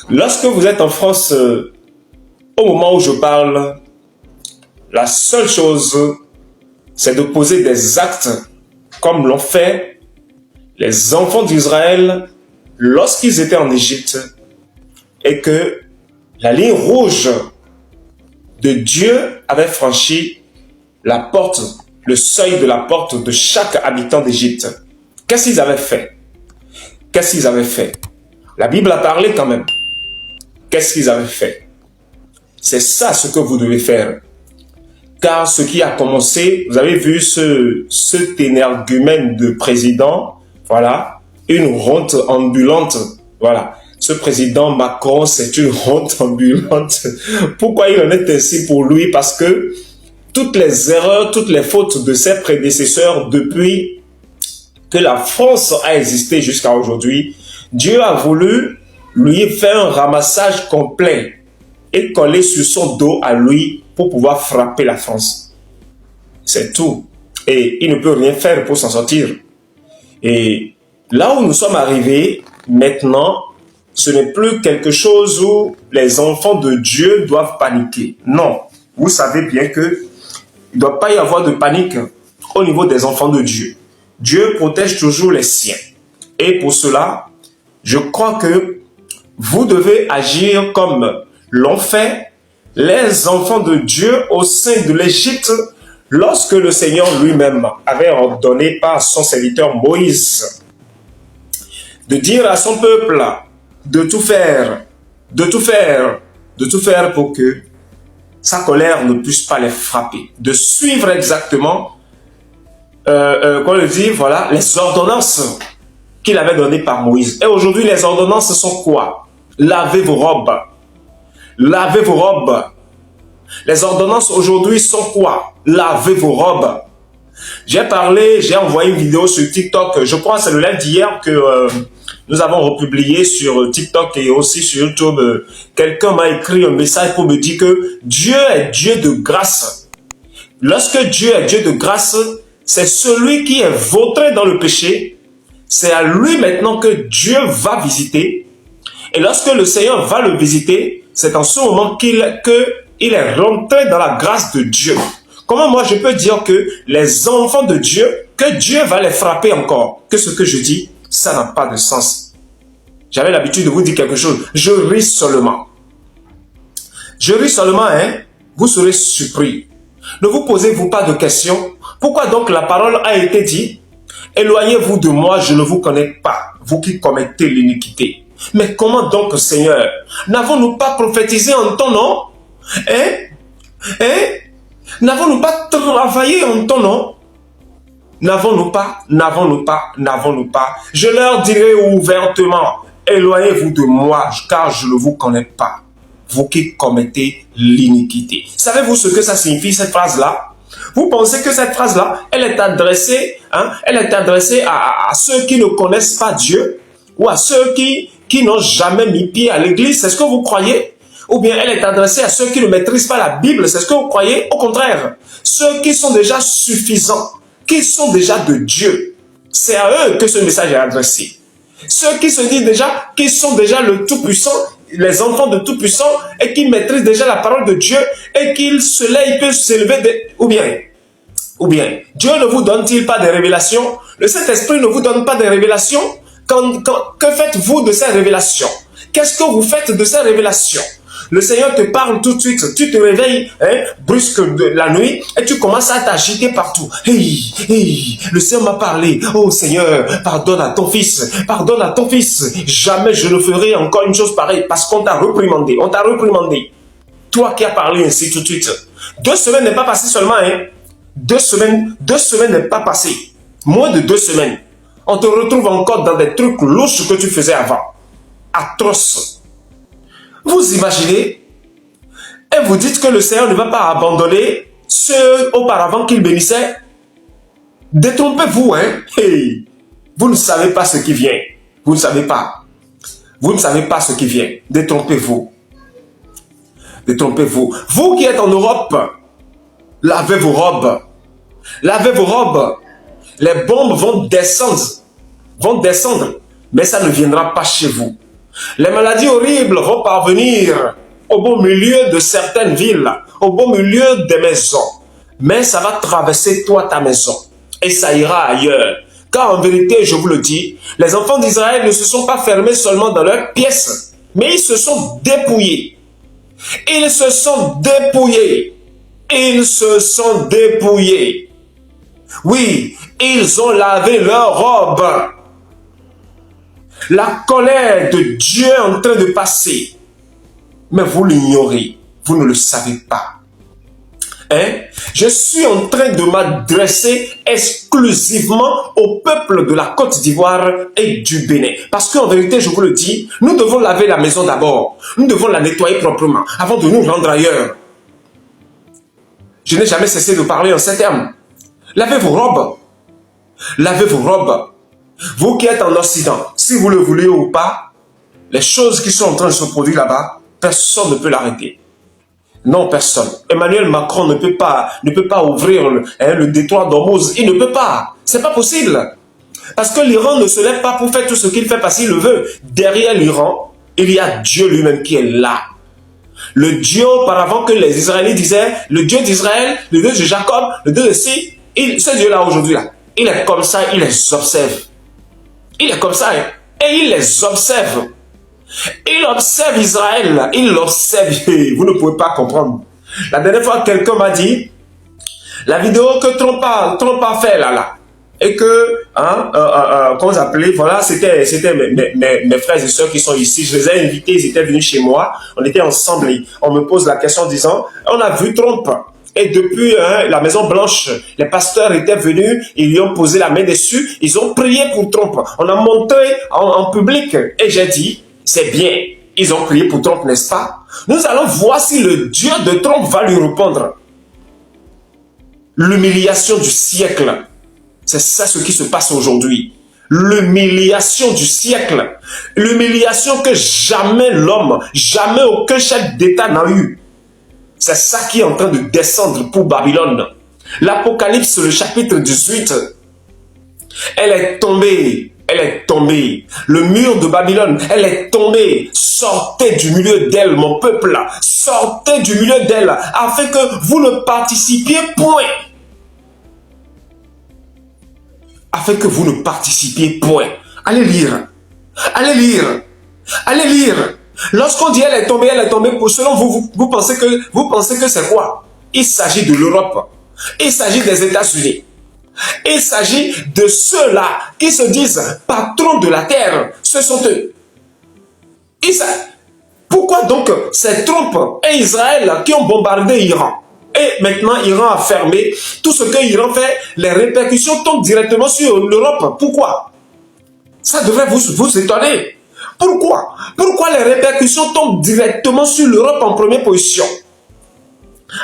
Lorsque vous êtes en France, au moment où je parle, la seule chose, c'est de poser des actes comme l'ont fait les enfants d'Israël lorsqu'ils étaient en Égypte et que la ligne rouge de Dieu avait franchi la porte, le seuil de la porte de chaque habitant d'Égypte. Qu'est-ce qu'ils avaient fait? Qu'est-ce qu'ils avaient fait? La Bible a parlé quand même. Qu'est-ce qu'ils avaient fait? C'est ça ce que vous devez faire. Car ce qui a commencé, vous avez vu ce énergumène de président, voilà, une honte ambulante, voilà. Ce président Macron, c'est une honte ambulante. Pourquoi il en est ainsi pour lui? Parce que toutes les erreurs, toutes les fautes de ses prédécesseurs depuis que la France a existé jusqu'à aujourd'hui, Dieu a voulu lui faire un ramassage complet et coller sur son dos à lui pour pouvoir frapper la France. C'est tout. Et il ne peut rien faire pour s'en sortir. Et là où nous sommes arrivés, maintenant, ce n'est plus quelque chose où les enfants de Dieu doivent paniquer. Non. Vous savez bien que il ne doit pas y avoir de panique au niveau des enfants de Dieu. Dieu protège toujours les siens. Et pour cela, je crois que vous devez agir comme l'ont fait les enfants de Dieu au sein de l'Égypte lorsque le Seigneur lui-même avait ordonné par son serviteur Moïse de dire à son peuple de tout faire pour que sa colère ne puisse pas les frapper, de suivre exactement voilà, les ordonnances qu'il avait données par Moïse. Et aujourd'hui, les ordonnances sont quoi? Lavez vos robes. Lavez vos robes. Les ordonnances aujourd'hui sont quoi? Lavez vos robes. J'ai envoyé une vidéo sur TikTok, je crois que c'est le live d'hier que nous avons republié sur TikTok et aussi sur YouTube. Quelqu'un m'a écrit un message pour me dire que Dieu est Dieu de grâce. Lorsque Dieu est Dieu de grâce, c'est celui qui est vautré dans le péché. C'est à lui maintenant que Dieu va visiter. Et lorsque le Seigneur va le visiter, c'est en ce moment qu'il est rentré dans la grâce de Dieu. Comment moi je peux dire que les enfants de Dieu, que Dieu va les frapper encore? Que ce que je dis, ça n'a pas de sens. J'avais l'habitude de vous dire quelque chose. Je ris seulement. Je ris seulement, hein? Vous serez surpris. Ne vous posez-vous pas de questions. Pourquoi donc la parole a été dit? Éloignez-vous de moi, je ne vous connais pas, vous qui commettez l'iniquité. Mais comment donc, Seigneur, n'avons-nous pas prophétisé en ton nom? N'avons-nous pas travaillé en ton nom? N'avons-nous pas? Je leur dirai ouvertement, éloignez-vous de moi, car je ne vous connais pas, vous qui commettez l'iniquité. Savez-vous ce que ça signifie, cette phrase-là? Vous pensez que cette phrase-là, elle est adressée à ceux qui ne connaissent pas Dieu ou à ceux qui n'ont jamais mis pied à l'église? C'est ce que vous croyez? Ou bien elle est adressée à ceux qui ne maîtrisent pas la Bible? C'est ce que vous croyez? Au contraire, ceux qui sont déjà suffisants, qui sont déjà de Dieu, c'est à eux que ce message est adressé. Ceux qui se disent déjà qu'ils sont déjà le Tout-Puissant, les enfants de Tout-Puissant, et qui maîtrisent déjà la parole de Dieu, et qu'ils peuvent s'élever, ou bien, Dieu ne vous donne-t-il pas des révélations? Le Saint-Esprit ne vous donne pas des révélations? Que faites-vous de ces révélations? Qu'est-ce que vous faites de ces révélations? Le Seigneur te parle tout de suite, tu te réveilles brusque de la nuit et tu commences à t'agiter partout. Le Seigneur m'a parlé. Oh Seigneur, pardonne à ton fils, pardonne à ton fils. Jamais je ne ferai encore une chose pareille parce qu'on t'a reprimandé, Toi qui as parlé ainsi tout de suite. 2 semaines n'est pas passé seulement, 2 semaines n'est pas passé. Moins de 2 semaines. On te retrouve encore dans des trucs louches que tu faisais avant. Atroces. Vous imaginez? Et vous dites que le Seigneur ne va pas abandonner ceux auparavant qu'il bénissait? Détrompez-vous, Vous ne savez pas ce qui vient. Vous ne savez pas. Vous ne savez pas ce qui vient. Détrompez-vous. Détrompez-vous. Vous qui êtes en Europe, lavez vos robes. Lavez vos robes. Les bombes vont descendre. Mais ça ne viendra pas chez vous. Les maladies horribles vont parvenir au beau milieu de certaines villes, au beau milieu des maisons. Mais ça va traverser toi, ta maison. Et ça ira ailleurs. Car en vérité, je vous le dis, les enfants d'Israël ne se sont pas fermés seulement dans leurs pièces, mais ils se sont dépouillés. Ils se sont dépouillés. Ils se sont dépouillés. Oui, ils ont lavé leurs robes. La colère de Dieu est en train de passer. Mais vous l'ignorez. Vous ne le savez pas. Hein? Je suis en train de m'adresser exclusivement au peuple de la Côte d'Ivoire et du Bénin. Parce qu'en vérité, je vous le dis, nous devons laver la maison d'abord. Nous devons la nettoyer proprement avant de nous rendre ailleurs. Je n'ai jamais cessé de parler en ces termes. Lavez vos robes. Lavez vos robes. Vous qui êtes en Occident, si vous le voulez ou pas, les choses qui sont en train de se produire là-bas, personne ne peut l'arrêter. Non, personne. Emmanuel Macron ne peut pas ouvrir le détroit d'Ormuz. Il ne peut pas. C'est pas possible. Parce que l'Iran ne se lève pas pour faire tout ce qu'il fait parce qu'il le veut. Derrière l'Iran, il y a Dieu lui-même qui est là. Le Dieu auparavant que les Israéliens disaient, le Dieu d'Israël, le Dieu de Jacob, le Dieu de Si, ce Dieu-là aujourd'hui, là, il est comme ça, il les observe. Il est comme ça, hein, et il les observe. Il observe Israël, il l'observe. Vous ne pouvez pas comprendre. La dernière fois, quelqu'un m'a dit, la vidéo que Trump a fait là, et que, comment vous appelez, voilà, c'était mes frères et sœurs qui sont ici, je les ai invités, ils étaient venus chez moi, on était ensemble, et on me pose la question en disant, on a vu Trump. Et depuis la Maison Blanche, les pasteurs étaient venus, ils lui ont posé la main dessus, ils ont prié pour Trump. On a montré en public et j'ai dit, c'est bien, ils ont prié pour Trump, n'est-ce pas? Nous allons voir si le Dieu de Trump va lui répondre. L'humiliation du siècle, c'est ça ce qui se passe aujourd'hui. L'humiliation du siècle, l'humiliation que jamais l'homme, jamais aucun chef d'État n'a eu. C'est ça qui est en train de descendre pour Babylone. L'Apocalypse, le chapitre 18, elle est tombée. Elle est tombée. Le mur de Babylone, elle est tombée. Sortez du milieu d'elle, mon peuple. Sortez du milieu d'elle, afin que vous ne participiez point. Afin que vous ne participiez point. Allez lire. Allez lire. Allez lire. Lorsqu'on dit elle est tombée, pour selon vous, vous pensez que c'est quoi? Il s'agit de l'Europe. Il s'agit des États-Unis. Il s'agit de ceux-là qui se disent patrons de la terre. Ce sont eux. Pourquoi donc c'est Trump et Israël qui ont bombardé l'Iran? Et maintenant, l'Iran a fermé. Tout ce que l'Iran fait, les répercussions tombent directement sur l'Europe. Pourquoi? Ça devrait vous étonner. Pourquoi? Pourquoi les répercussions tombent directement sur l'Europe en première position?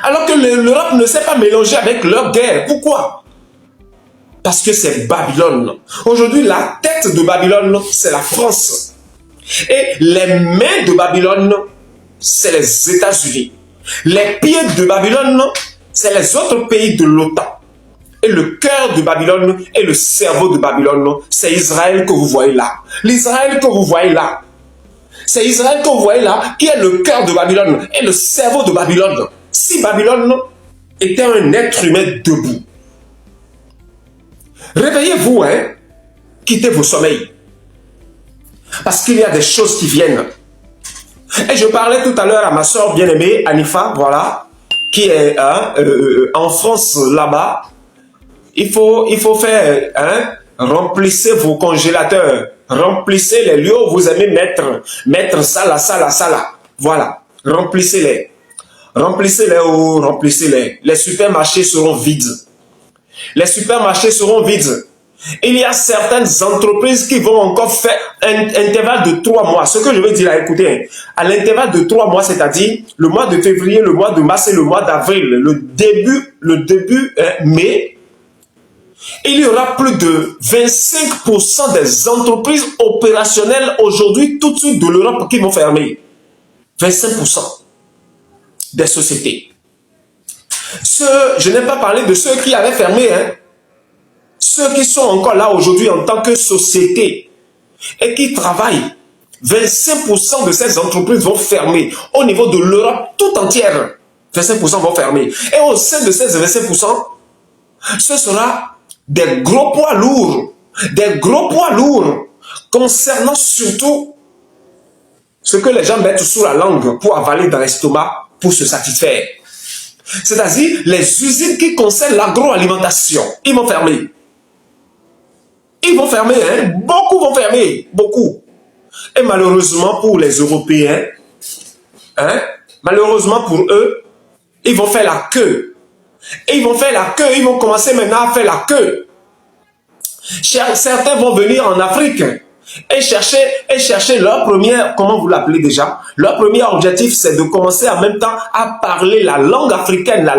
Alors que l'Europe ne s'est pas mélangée avec leur guerre. Pourquoi? Parce que c'est Babylone. Aujourd'hui, la tête de Babylone, c'est la France. Et les mains de Babylone, c'est les États-Unis. Les pieds de Babylone, c'est les autres pays de l'OTAN. Et le cœur de Babylone et le cerveau de Babylone, c'est Israël que vous voyez là. L'Israël que vous voyez là. C'est Israël que vous voyez là, qui est le cœur de Babylone et le cerveau de Babylone. Si Babylone était un être humain debout, réveillez-vous, hein, quittez vos sommeils. Parce qu'il y a des choses qui viennent. Et je parlais tout à l'heure à ma soeur bien-aimée, Anifa, voilà, qui est en France là-bas. Il faut faire, remplissez vos congélateurs, remplissez les lieux où vous aimez mettre ça là. Voilà, remplissez-les. Remplissez-les ou remplissez-les. Les supermarchés seront vides. Les supermarchés seront vides. Il y a certaines entreprises qui vont encore faire un intervalle de 3 mois. Ce que je veux dire là, écoutez, à l'intervalle de 3 mois, c'est-à-dire le mois de février, le mois de mars et le mois d'avril, le début mai, il y aura plus de 25% des entreprises opérationnelles aujourd'hui, tout de suite de l'Europe, qui vont fermer. 25% des sociétés. Je n'ai pas parlé de ceux qui avaient fermé, hein. Ceux qui sont encore là aujourd'hui en tant que société et qui travaillent 25% de ces entreprises vont fermer. Au niveau de l'Europe tout entière, 25% vont fermer. Et au sein de ces 25%, ce sera des gros poids lourds. Des gros poids lourds concernant surtout ce que les gens mettent sous la langue pour avaler dans l'estomac pour se satisfaire. C'est-à-dire les usines qui concernent l'agroalimentation. Ils vont fermer. Ils vont fermer, hein? Beaucoup vont fermer. Beaucoup. Et malheureusement pour les Européens, hein? Malheureusement pour eux, ils vont faire la queue. Et ils vont faire la queue. Ils vont commencer maintenant à faire la queue. Certains vont venir en Afrique et chercher leur première, comment vous l'appelez déjà? Leur premier objectif, c'est de commencer en même temps à parler la langue africaine, la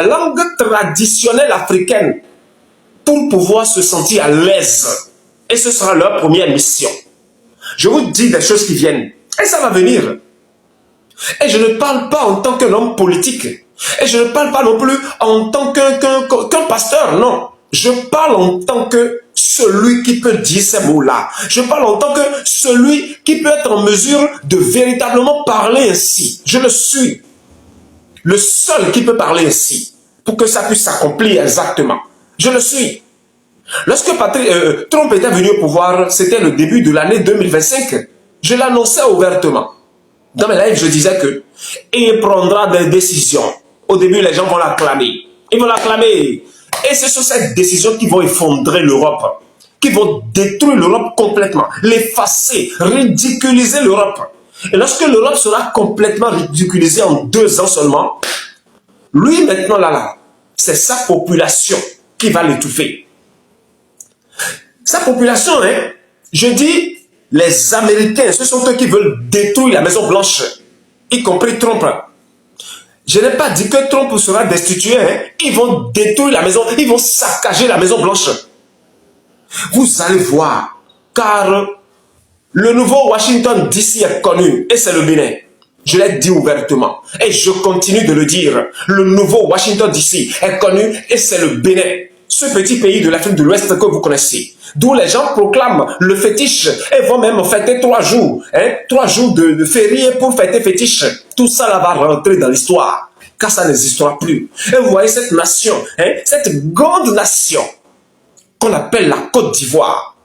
langue traditionnelle africaine, pour pouvoir se sentir à l'aise. Et ce sera leur première mission. Je vous dis des choses qui viennent. Et ça va venir. Et je ne parle pas en tant qu'un homme politique. Et je ne parle pas non plus en tant qu'un pasteur, non. Je parle en tant que celui qui peut dire ces mots-là. Je parle en tant que celui qui peut être en mesure de véritablement parler ainsi. Je le suis. Le seul qui peut parler ainsi. Pour que ça puisse s'accomplir exactement. Je le suis. Lorsque Trump était venu au pouvoir, c'était le début de l'année 2025. Je l'annonçais ouvertement. Dans mes lives, je disais que il prendra des décisions. Au début, les gens vont l'acclamer. Ils vont l'acclamer. Et ce sont ces décisions qui vont effondrer l'Europe, qui vont détruire l'Europe complètement, l'effacer, ridiculiser l'Europe. Et lorsque l'Europe sera complètement ridiculisée en 2 ans seulement, lui maintenant là, c'est sa population qui va l'étouffer. Sa population, hein, je dis, les Américains, ce sont eux qui veulent détruire la Maison Blanche, y compris Trump. Je n'ai pas dit que Trump sera destitué. Hein. Ils vont détruire la maison. Ils vont saccager la Maison Blanche. Vous allez voir. Car le nouveau Washington DC est connu. Et c'est le Bénin. Je l'ai dit ouvertement. Et je continue de le dire. Le nouveau Washington DC est connu. Et c'est le Bénin. Ce petit pays de l'Afrique de l'Ouest que vous connaissez. D'où les gens proclament le fétiche et vont même fêter 3 jours. Hein, 3 jours de férié pour fêter fétiche. Tout ça là va rentrer dans l'histoire. Car ça n'existera plus. Et vous voyez cette nation, hein, cette grande nation qu'on appelle la Côte d'Ivoire,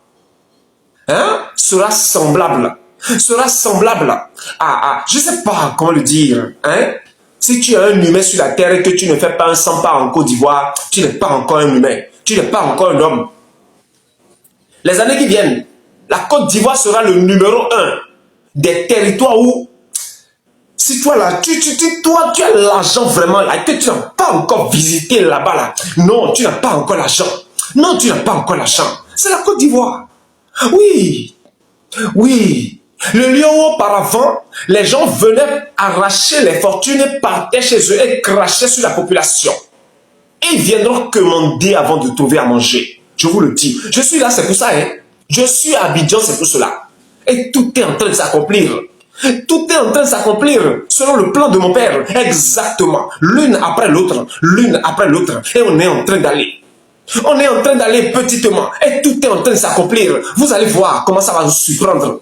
hein, sera semblable à, je ne sais pas comment le dire, hein. Si tu es un humain sur la terre et que tu ne fais pas un 100 pas en Côte d'Ivoire, tu n'es pas encore un humain, tu n'es pas encore un homme. Les années qui viennent, la Côte d'Ivoire sera le numéro 1 des territoires où, si toi là, tu as l'argent vraiment là, et que tu n'as pas encore visité là-bas là, non, tu n'as pas encore l'argent. Non, tu n'as pas encore l'argent. C'est la Côte d'Ivoire. Oui, oui. Le lieu où auparavant, les gens venaient arracher les fortunes et partaient chez eux et crachaient sur la population. Et ils viendront commander avant de trouver à manger. Je vous le dis. Je suis là, c'est pour ça. Hein. Je suis à Abidjan, c'est pour cela. Et tout est en train de s'accomplir. Tout est en train de s'accomplir selon le plan de mon père. Exactement. L'une après l'autre. L'une après l'autre. Et on est en train d'aller. On est en train d'aller petitement. Et tout est en train de s'accomplir. Vous allez voir comment ça va vous surprendre.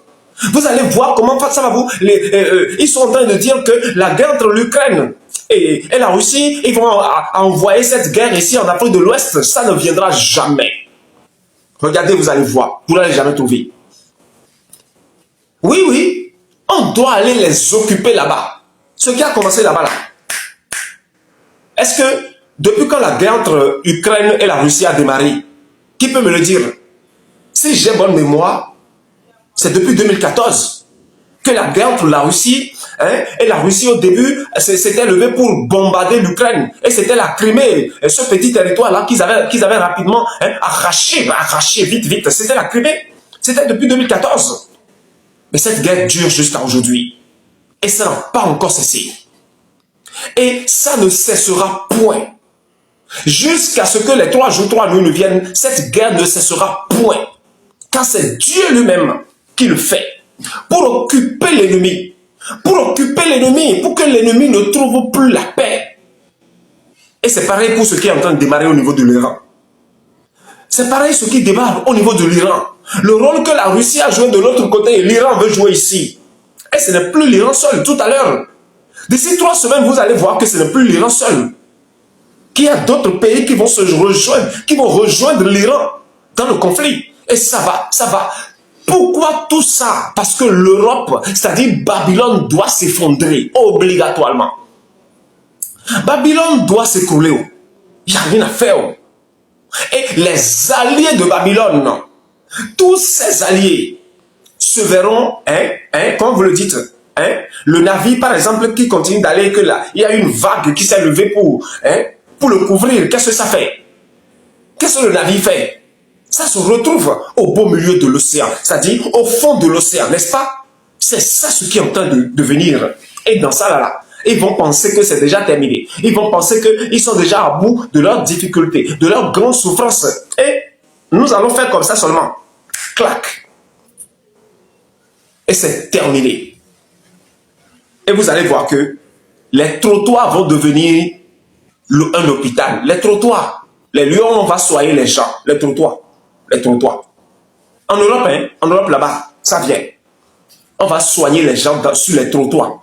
Vous allez voir comment ça va vous... ils sont en train de dire que la guerre entre l'Ukraine et la Russie, ils vont envoyer cette guerre ici en Afrique de l'Ouest. Ça ne viendra jamais. Regardez, vous allez voir. Vous n'allez jamais trouver. Oui, oui. On doit aller les occuper là-bas. Ce qui a commencé là-bas, là. Est-ce que, depuis quand la guerre entre l'Ukraine et la Russie a démarré, qui peut me le dire? Si j'ai bonne mémoire, c'est depuis 2014 que la guerre entre la Russie, hein, et la Russie au début s'était levée pour bombarder l'Ukraine. Et c'était la Crimée, et ce petit territoire-là qu'ils avaient rapidement, hein, arraché vite. C'était la Crimée. C'était depuis 2014. Mais cette guerre dure jusqu'à aujourd'hui. Et ça n'a pas encore cessé. Et ça ne cessera point. Jusqu'à ce que les 3 jours, 3 nuits ne viennent, cette guerre ne cessera point. Car c'est Dieu lui-même qui le fait. Pour occuper l'ennemi. Pour que l'ennemi ne trouve plus la paix. Et c'est pareil pour ce qui est en train de démarrer au niveau de l'Iran. C'est pareil ce qui démarre au niveau de l'Iran. Le rôle que la Russie a joué de l'autre côté et l'Iran veut jouer ici. Et ce n'est plus l'Iran seul. Tout à l'heure, d'ici 3 semaines, vous allez voir que ce n'est plus l'Iran seul. Qu'il y a d'autres pays qui vont se rejoindre, qui vont rejoindre l'Iran dans le conflit. Et ça va. Pourquoi tout ça? Parce que l'Europe, c'est-à-dire Babylone, doit s'effondrer obligatoirement. Babylone doit s'écrouler. Il n'y a rien à faire. Et les alliés de Babylone, tous ces alliés se verront, comme vous le dites, le navire par exemple qui continue d'aller, que là, il y a une vague qui s'est levée pour le couvrir. Qu'est-ce que ça fait? Qu'est-ce que le navire fait? Ça se retrouve au beau milieu de l'océan, c'est-à-dire au fond de l'océan, n'est-ce pas? C'est ça ce qui est en train de venir. Et dans ça, là, ils vont penser que c'est déjà terminé. Ils vont penser qu'ils sont déjà à bout de leurs difficultés, de leurs grandes souffrances. Et nous allons faire comme ça seulement. Clac. Et c'est terminé. Et vous allez voir que les trottoirs vont devenir un hôpital. Les trottoirs. Les lieux où on va soigner les gens. Les trottoirs. Les trottoirs. En Europe là-bas, ça vient. On va soigner les gens sur les trottoirs.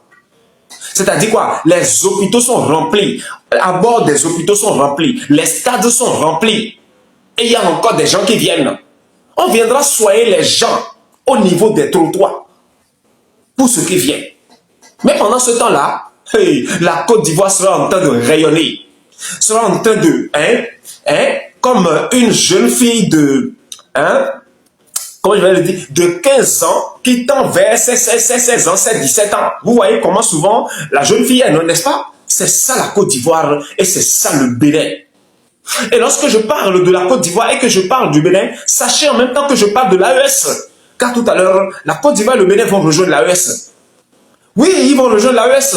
C'est-à-dire quoi? Les hôpitaux sont remplis. À bord des hôpitaux sont remplis. Les stades sont remplis. Et il y a encore des gens qui viennent. On viendra soigner les gens au niveau des trottoirs. Pour ce qui vient. Mais pendant ce temps-là, la Côte d'Ivoire sera en train de rayonner. Sera en train de, comme une jeune fille de, comment je vais le dire, de 15 ans qui tend vers ses 16 ans, ses 17 ans. Vous voyez comment souvent la jeune fille est, n'est-ce pas? C'est ça la Côte d'Ivoire et c'est ça le Bénin. Et lorsque je parle de la Côte d'Ivoire et que je parle du Bénin, sachez en même temps que je parle de l'AES. Car tout à l'heure, la Côte d'Ivoire et le Bénin vont rejoindre l'AES. Oui, ils vont rejoindre l'AES.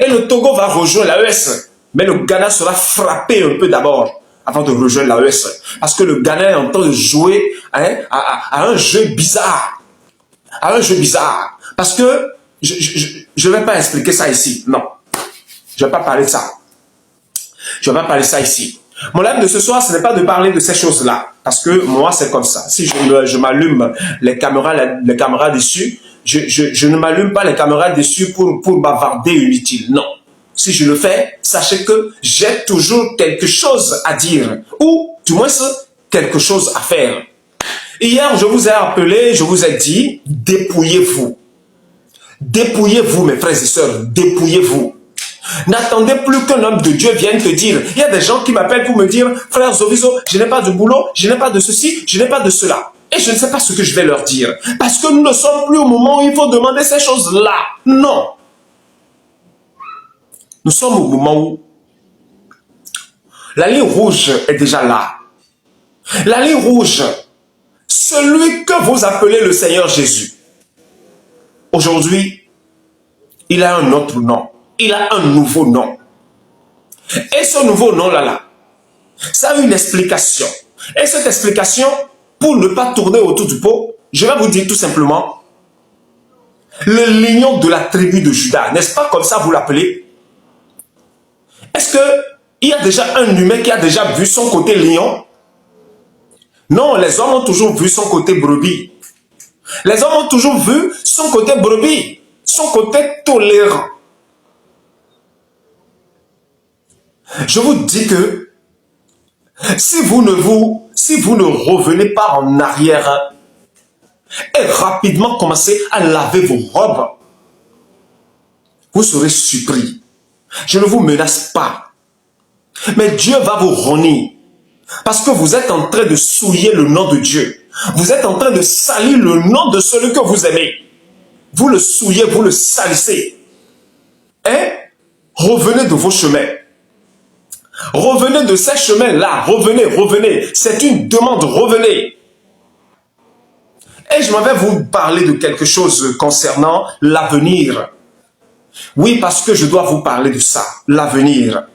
Et le Togo va rejoindre l'AES. Mais le Ghana sera frappé un peu d'abord avant de rejoindre l'AES. Parce que le Ghana est en train de jouer à un jeu bizarre. À un jeu bizarre. Parce que je ne vais pas expliquer ça ici. Non. Je ne vais pas parler de ça. Je ne vais pas parler de ça ici. Mon aime de ce soir, ce n'est pas de parler de ces choses-là. Parce que moi, c'est comme ça. Si je m'allume les caméras dessus, je ne m'allume pas les caméras dessus pour bavarder inutile. Non. Si je le fais, sachez que j'ai toujours quelque chose à dire. Ou, du moins, quelque chose à faire. Hier, je vous ai appelé, je vous ai dit, dépouillez-vous. Dépouillez-vous, mes frères et sœurs. Dépouillez-vous. N'attendez plus qu'un homme de Dieu vienne te dire. Il y a des gens qui m'appellent pour me dire, frère Zoviso, je n'ai pas de boulot, je n'ai pas de ceci, je n'ai pas de cela. Et je ne sais pas ce que je vais leur dire. Parce que nous ne sommes plus au moment où il faut demander ces choses-là. Non. Nous sommes au moment où la ligne rouge est déjà là. La ligne rouge, celui que vous appelez le Seigneur Jésus. Aujourd'hui, il a un autre nom. Il a un nouveau nom. Et ce nouveau nom-là, ça a une explication. Et cette explication, pour ne pas tourner autour du pot, je vais vous dire tout simplement, le lion de la tribu de Juda, n'est-ce pas comme ça vous l'appelez? Est-ce qu'il y a déjà un humain qui a déjà vu son côté lion? Non, les hommes ont toujours vu son côté brebis. Les hommes ont toujours vu son côté brebis, son côté tolérant. Je vous dis que si vous ne revenez pas en arrière et rapidement commencez à laver vos robes, vous serez surpris. Je ne vous menace pas. Mais Dieu va vous renier. Parce que vous êtes en train de souiller le nom de Dieu. Vous êtes en train de salir le nom de celui que vous aimez. Vous le souillez, vous le salissez. Et revenez de vos chemins. Revenez de ces chemins-là. Revenez. C'est une demande, revenez. Et je m'en vais vous parler de quelque chose concernant l'avenir. Oui, parce que je dois vous parler de ça, l'avenir.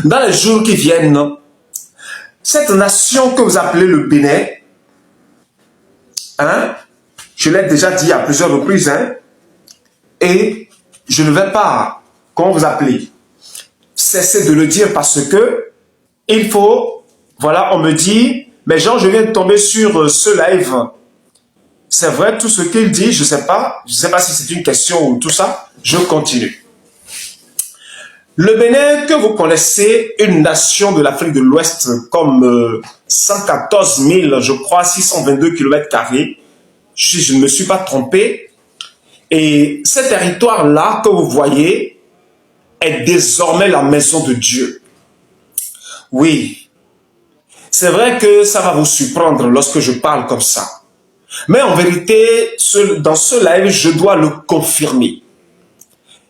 Dans les jours qui viennent, cette nation que vous appelez le Bénin, je l'ai déjà dit à plusieurs reprises, et je ne vais pas, comment vous appelez, cesser de le dire parce que il faut, voilà, on me dit, mais Jean, je viens de tomber sur ce live c'est vrai tout ce qu'il dit, je sais pas si c'est une question ou tout ça, je continue. Le Bénin, que vous connaissez, une nation de l'Afrique de l'Ouest comme 114 000, je crois, 622 km², si je ne me suis pas trompé. Et ce territoire-là que vous voyez est désormais la maison de Dieu. Oui, c'est vrai que ça va vous surprendre lorsque je parle comme ça. Mais en vérité, dans ce live, je dois le confirmer.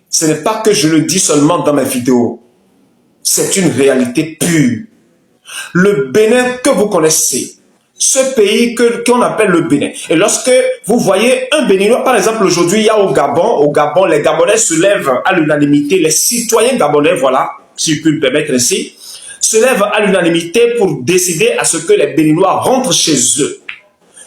Ce n'est pas que je le dis seulement dans mes vidéos. C'est une réalité pure. Le Bénin que vous connaissez, ce pays qu'on appelle le Bénin. Et lorsque vous voyez un Béninois, par exemple aujourd'hui, il y a au Gabon, les Gabonais se lèvent à l'unanimité, les citoyens gabonais, voilà, si je puis me permettre ainsi, se lèvent à l'unanimité pour décider à ce que les Béninois rentrent chez eux.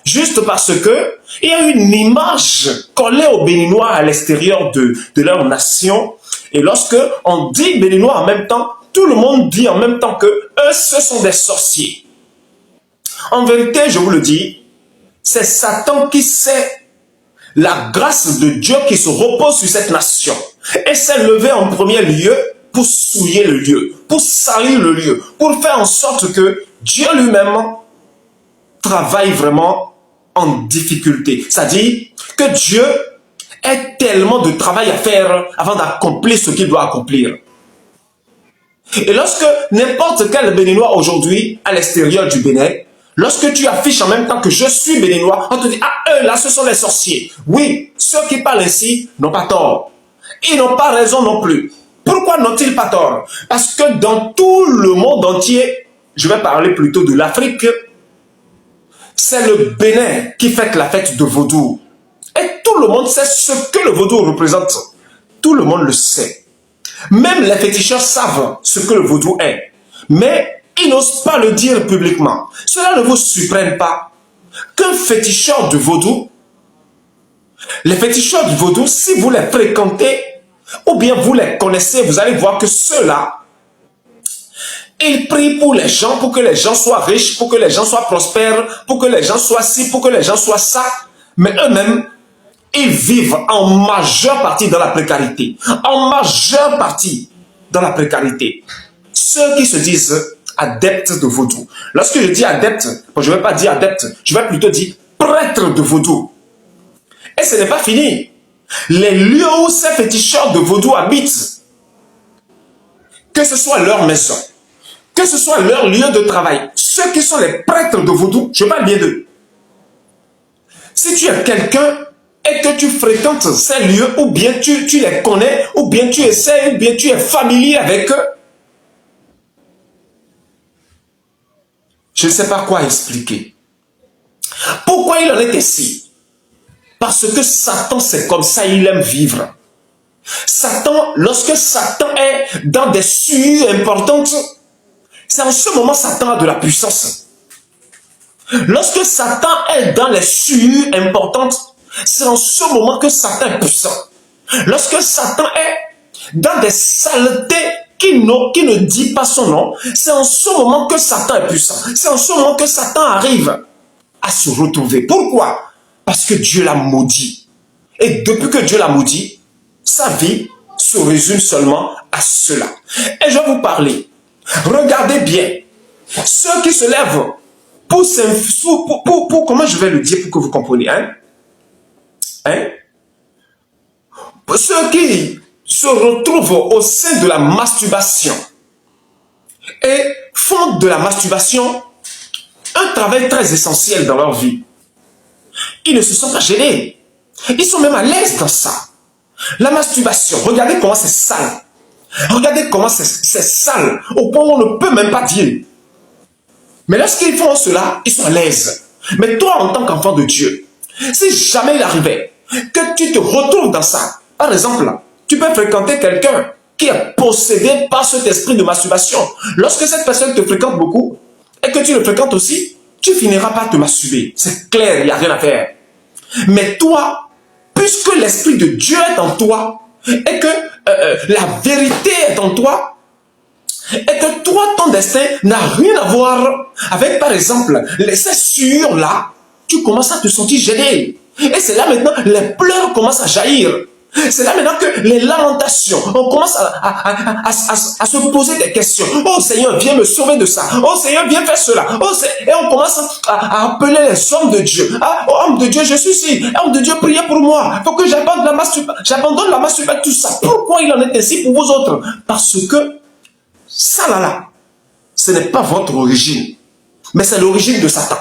Juste parce que il y a une image collée aux Béninois à l'extérieur de leur nation. Et lorsque on dit Béninois en même temps, tout le monde dit en même temps que eux, ce sont des sorciers. En vérité, je vous le dis, c'est Satan qui sait la grâce de Dieu qui se repose sur cette nation. Et s'est levé en premier lieu pour souiller le lieu, pour salir le lieu, pour faire en sorte que Dieu lui-même travaille vraiment en difficulté. C'est-à-dire que Dieu a tellement de travail à faire avant d'accomplir ce qu'il doit accomplir. Et lorsque n'importe quel Béninois aujourd'hui, à l'extérieur du Bénin, lorsque tu affiches en même temps que je suis Béninois, on te dit, ah, eux là, ce sont les sorciers. Oui, ceux qui parlent ainsi n'ont pas tort. Ils n'ont pas raison non plus. Pourquoi n'ont-ils pas tort? Parce que dans tout le monde entier, je vais parler plutôt de l'Afrique, c'est le Bénin qui fête la fête de Vaudou. Et tout le monde sait ce que le Vaudou représente. Tout le monde le sait. Même les féticheurs savent ce que le Vaudou est. Mais ils n'osent pas le dire publiquement. Cela ne vous surprenne pas qu'un féticheur du Vaudou, les féticheurs du Vaudou, si vous les fréquentez ou bien vous les connaissez, vous allez voir que ceux-là, ils prient pour les gens, pour que les gens soient riches, pour que les gens soient prospères, pour que les gens soient ci, pour que les gens soient ça. Mais eux-mêmes, ils vivent en majeure partie dans la précarité. En majeure partie dans la précarité. Ceux qui se disent adeptes de Vaudou. Lorsque je dis adepte, je ne vais pas dire adepte, je vais plutôt dire prêtre de Vaudou. Et ce n'est pas fini. Les lieux où ces féticheurs de Vaudou habitent, que ce soit leur maison, que ce soit leur lieu de travail, ceux qui sont les prêtres de Vaudou, je parle bien d'eux. Si tu es quelqu'un et que tu fréquentes ces lieux, ou bien tu les connais, ou bien tu essaies, ou bien tu es familier avec eux, je ne sais pas quoi expliquer. Pourquoi il en est ainsi? Parce que Satan, c'est comme ça, il aime vivre. Satan, lorsque Satan est dans des suies importantes, c'est en ce moment Satan a de la puissance. Lorsque Satan est dans les suies importantes, c'est en ce moment que Satan est puissant. Lorsque Satan est dans des saletés qui ne dit pas son nom, c'est en ce moment que Satan est puissant. C'est en ce moment que Satan arrive à se retrouver. Pourquoi? Parce que Dieu l'a maudit. Et depuis que Dieu l'a maudit, sa vie se résume seulement à cela. Et je vais vous parler. Regardez bien. Ceux qui se lèvent pour comment je vais le dire pour que vous compreniez, ceux qui se retrouvent au sein de la masturbation et font de la masturbation un travail très essentiel dans leur vie. Ils ne se sont pas gênés. Ils sont même à l'aise dans ça. La masturbation, regardez comment c'est sale. Regardez comment c'est sale, au point où on ne peut même pas dire. Mais lorsqu'ils font cela, ils sont à l'aise. Mais toi, en tant qu'enfant de Dieu, si jamais il arrivait que tu te retrouves dans ça, par exemple, tu peux fréquenter quelqu'un qui est possédé par cet esprit de masturbation. Lorsque cette personne te fréquente beaucoup, et que tu le fréquentes aussi, tu finiras par te masturber. C'est clair, il n'y a rien à faire. Mais toi, puisque l'esprit de Dieu est en toi, et que la vérité est en toi, et que toi, ton destin n'a rien à voir avec, par exemple, ces sueurs-là, tu commences à te sentir gêné. Et c'est là maintenant, les pleurs commencent à jaillir. C'est là maintenant que les lamentations, on commence à se poser des questions. Oh Seigneur, viens me sauver de ça. Oh Seigneur, viens faire cela. Et on commence à appeler les hommes de Dieu. Ah, oh, homme de Dieu, je suis ici. Homme de Dieu, priez pour moi. Il faut que j'abandonne la masturbation, tout ça. Pourquoi il en est ainsi pour vous autres? Parce que ça là, ce n'est pas votre origine, mais c'est l'origine de Satan.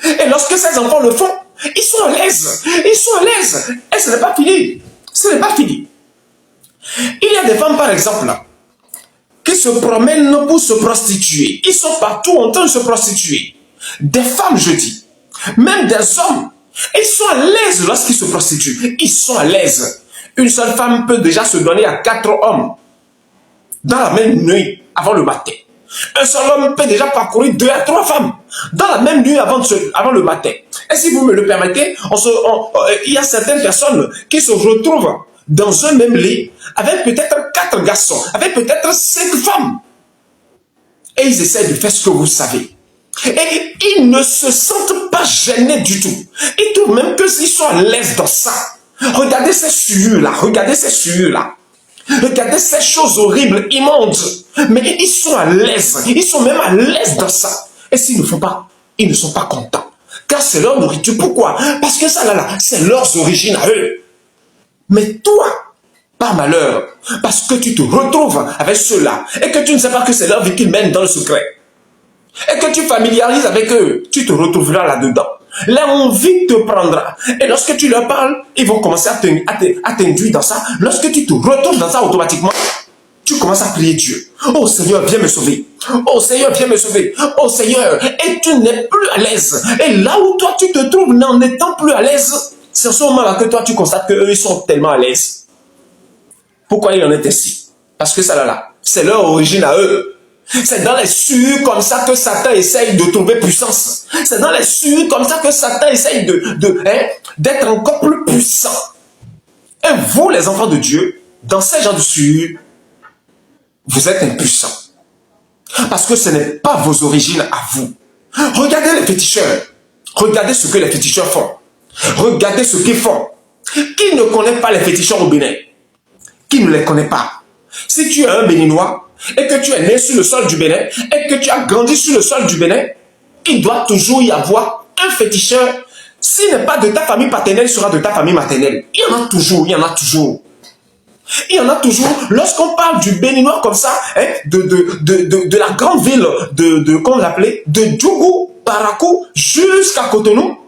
Et lorsque ces enfants le font, ils sont à l'aise. Ils sont à l'aise. Et ce n'est pas fini. Ce n'est pas fini. Il y a des femmes, par exemple, qui se promènent pour se prostituer. Ils sont partout en train de se prostituer. Des femmes, je dis. Même des hommes. Ils sont à l'aise lorsqu'ils se prostituent. Ils sont à l'aise. Une seule femme peut déjà se donner à 4 hommes dans la même nuit avant le matin. Un seul homme peut déjà parcourir 2 à 3 femmes dans la même nuit avant le matin. Et si vous me le permettez, il y a certaines personnes qui se retrouvent dans un même lit avec peut-être 4 garçons, avec peut-être 5 femmes. Et ils essaient de faire ce que vous savez. Et ils ne se sentent pas gênés du tout. Ils trouvent même que s'ils sont à l'aise dans ça. Regardez ces sueurs-là, regardez ces sueurs-là. Regardez ces choses horribles, immondes. Mais ils sont à l'aise. Ils sont même à l'aise dans ça. Et s'ils ne font pas, ils ne sont pas contents. Car c'est leur nourriture. Pourquoi? Parce que ça là, c'est leurs origines à eux. Mais toi, par malheur, parce que tu te retrouves avec ceux-là et que tu ne sais pas que c'est leur vie qu'ils mènent dans le secret et que tu familiarises avec eux, tu te retrouveras là-dedans. L'envie te prendra. Et lorsque tu leur parles, ils vont commencer à t'induire dans ça. Lorsque tu te retrouves dans ça automatiquement, tu commences à prier Dieu. Oh Seigneur, viens me sauver. Oh Seigneur, viens me sauver. Oh Seigneur. Et tu n'es plus à l'aise. Et là où toi tu te trouves n'en étant plus à l'aise, c'est à ce moment-là que toi tu constates qu'eux ils sont tellement à l'aise. Pourquoi il en est ainsi? Parce que ça là, c'est leur origine à eux. C'est dans les sueurs comme ça que Satan essaye de trouver puissance. C'est dans les sueurs comme ça que Satan essaye d'être encore plus puissant. Et vous, les enfants de Dieu, dans ces genres de sueurs, vous êtes impuissants. Parce que ce n'est pas vos origines à vous. Regardez les féticheurs. Regardez ce que les féticheurs font. Regardez ce qu'ils font. Qui ne connaît pas les féticheurs au Bénin? Qui ne les connaît pas? Si tu es un Béninois, et que tu es né sur le sol du Bénin, et que tu as grandi sur le sol du Bénin, il doit toujours y avoir un féticheur. S'il n'est pas de ta famille paternelle, il sera de ta famille maternelle. Il y en a toujours, il y en a toujours. Il y en a toujours. Lorsqu'on parle du Béninois comme ça, de la grande ville comment on l'appelait, de Djougou, Parakou, jusqu'à Cotonou,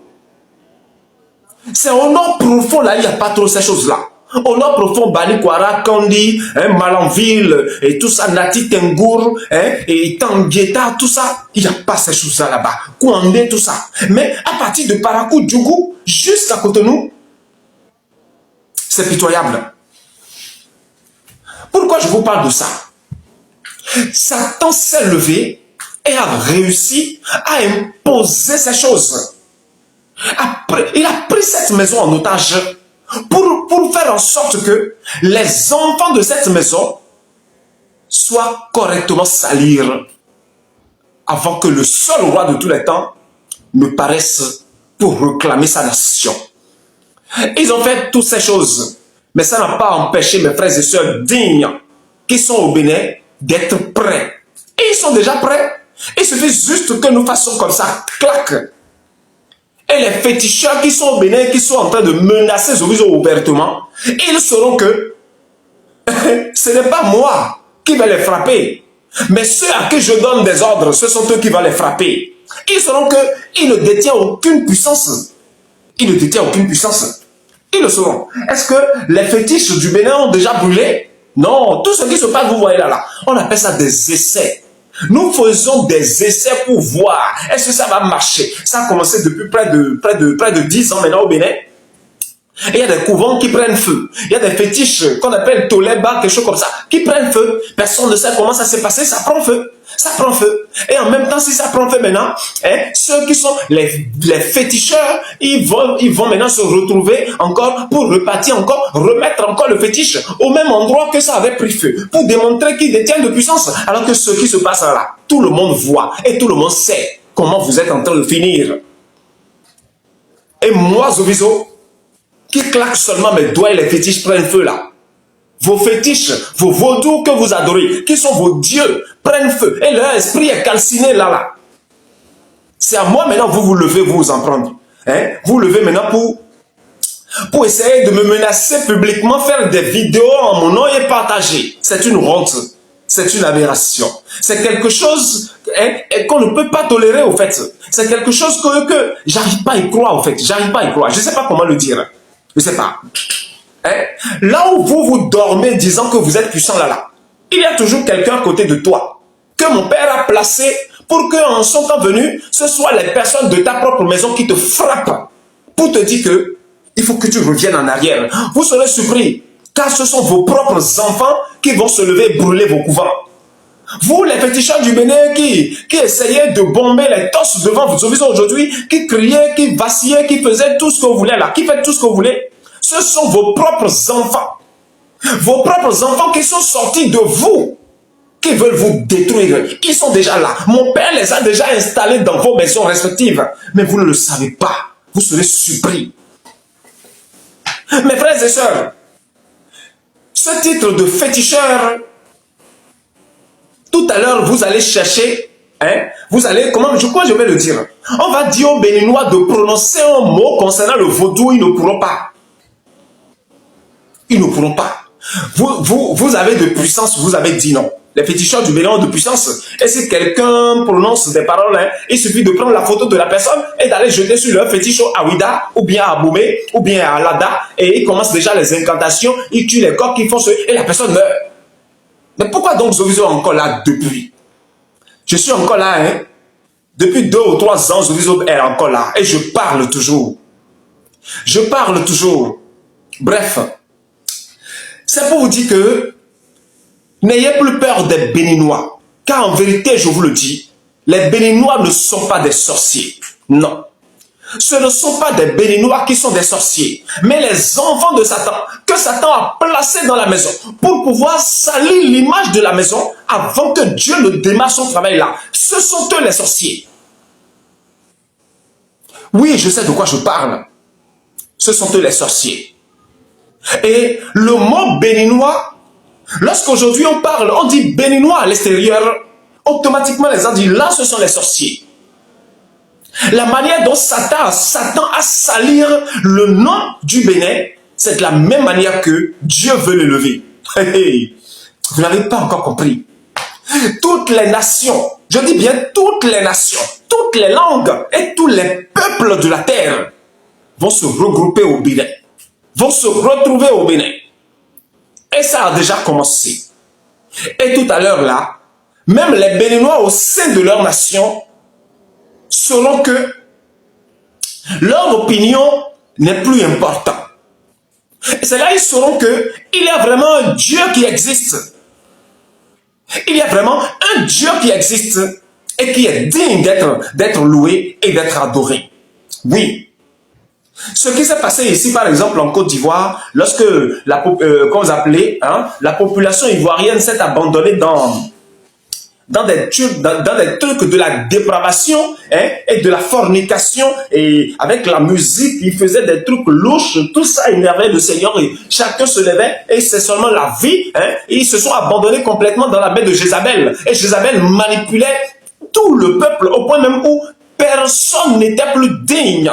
c'est au nord profond, là, il n'y a pas trop ces choses-là. Au nord profond, Balikwara, Kandi, Malanville, et tout ça, Nati Tengour, et Tangueta, tout ça, il n'y a pas ces choses-là là-bas. Kouandé, tout ça. Mais à partir de Parakou, Djougou, jusqu'à Cotonou, c'est pitoyable. Pourquoi je vous parle de ça? Satan s'est levé et a réussi à imposer ces choses. Il a pris cette maison en otage pour faire en sorte que les enfants de cette maison soient correctement salis avant que le seul roi de tous les temps ne paraisse pour réclamer sa nation. Ils ont fait toutes ces choses, mais ça n'a pas empêché mes frères et sœurs dignes qui sont au Bénin d'être prêts. Et ils sont déjà prêts. Il suffit juste que nous fassions comme ça, clac. Et les féticheurs qui sont au Bénin, qui sont en train de menacer Zoviso ouvertement, ils sauront que ce n'est pas moi qui vais les frapper, mais ceux à qui je donne des ordres, ce sont eux qui vont les frapper. Ils sauront qu'ils ne détiennent aucune puissance. Ils ne détiennent aucune puissance. Ils le sauront. Est-ce que les fétiches du Bénin ont déjà brûlé? Non, tout ce qui se passe, vous voyez là, on appelle ça des essais. Nous faisons des essais pour voir est-ce que ça va marcher. Ça a commencé depuis près de 10 ans maintenant au Bénin. Et il y a des couvents qui prennent feu. Il y a des fétiches qu'on appelle Toleba, quelque chose comme ça, qui prennent feu. Personne ne sait comment ça s'est passé, ça prend feu. Ça prend feu. Et en même temps, si ça prend feu maintenant, ceux qui sont les féticheurs, ils vont maintenant se retrouver encore pour repartir encore, remettre encore le fétiche au même endroit que ça avait pris feu, pour démontrer qu'ils détiennent de puissance. Alors que ce qui se passe là, tout le monde voit et tout le monde sait comment vous êtes en train de finir. Et moi, Zovizo, qui claque seulement mes doigts et les fétiches prennent feu là. Vos fétiches, vos vaudous que vous adorez, qui sont vos dieux, prennent feu. Et leur esprit est calciné là. C'est à moi maintenant, vous vous levez, vous vous en prendre. Hein? Vous vous levez maintenant pour essayer de me menacer publiquement, faire des vidéos en mon nom et partager. C'est une honte. C'est une aberration. C'est quelque chose qu'on ne peut pas tolérer au fait. C'est quelque chose que j'arrive pas à y croire au fait. J'arrive pas à y croire. Je ne sais pas comment le dire. Je ne sais pas. Hein? Là où vous dormez disant que vous êtes puissant là, il y a toujours quelqu'un à côté de toi que mon père a placé pour qu'en son temps venu, ce soit les personnes de ta propre maison qui te frappent pour te dire que il faut que tu reviennes en arrière. Vous serez surpris, car ce sont vos propres enfants qui vont se lever et brûler vos couvents. Vous, les féticheurs du Bénin qui essayaient de bomber les torses devant vos officiers aujourd'hui, qui criaient, qui vacillaient, qui faisaient tout ce que vous voulez là, qui faites tout ce que vous voulez, ce sont vos propres enfants. Vos propres enfants qui sont sortis de vous, qui veulent vous détruire. Ils sont déjà là. Mon père les a déjà installés dans vos maisons respectives. Mais vous ne le savez pas. Vous serez surpris. Mes frères et sœurs, ce titre de féticheur, tout à l'heure, vous allez chercher, vous allez, je crois que je vais le dire. On va dire aux Béninois de prononcer un mot concernant le vaudou, ils ne pourront pas. Ils ne pourront pas. Vous avez de puissance, vous avez dit non. Les féticheurs du Bénin ont de puissance. Et si quelqu'un prononce des paroles, il suffit de prendre la photo de la personne et d'aller jeter sur leur fétiche à Ouida, ou bien à Boumé, ou bien à Lada, et ils commencent déjà les incantations, ils tuent les coqs, ils font ce, et la personne meurt. Mais pourquoi donc Zovizo est encore là depuis? Je suis encore là, Depuis 2 ou 3 ans, Zovizo est encore là. Et je parle toujours. Je parle toujours. Bref. C'est pour vous dire que n'ayez plus peur des Béninois. Car en vérité, je vous le dis, les Béninois ne sont pas des sorciers. Non. Ce ne sont pas des Béninois qui sont des sorciers, mais les enfants de Satan, que Satan a placés dans la maison pour pouvoir salir l'image de la maison avant que Dieu ne démarre son travail là. Ce sont eux les sorciers. Oui, je sais de quoi je parle. Ce sont eux les sorciers. Et le mot béninois, lorsqu'aujourd'hui on parle, on dit béninois à l'extérieur, automatiquement les gens disent là ce sont les sorciers. La manière dont Satan a salir le nom du Bénin, c'est de la même manière que Dieu veut l'élever. Vous n'avez pas encore compris. Toutes les nations, je dis bien toutes les nations, toutes les langues et tous les peuples de la terre vont se regrouper au Bénin, vont se retrouver au Bénin. Et ça a déjà commencé. Et tout à l'heure là, même les Béninois au sein de leur nation sauront que leur opinion n'est plus importante. Et c'est là ils sauront qu'il y a vraiment un Dieu qui existe. Il y a vraiment un Dieu qui existe et qui est digne d'être loué et d'être adoré. Oui. Ce qui s'est passé ici, par exemple, en Côte d'Ivoire, lorsque la population ivoirienne s'est abandonnée dans des trucs de la dépravation et de la fornication, et avec la musique, ils faisaient des trucs louches, tout ça énervait le Seigneur et chacun se levait et c'est seulement la vie, et ils se sont abandonnés complètement dans la main de Jézabel. Et Jézabel manipulait tout le peuple au point même où personne n'était plus digne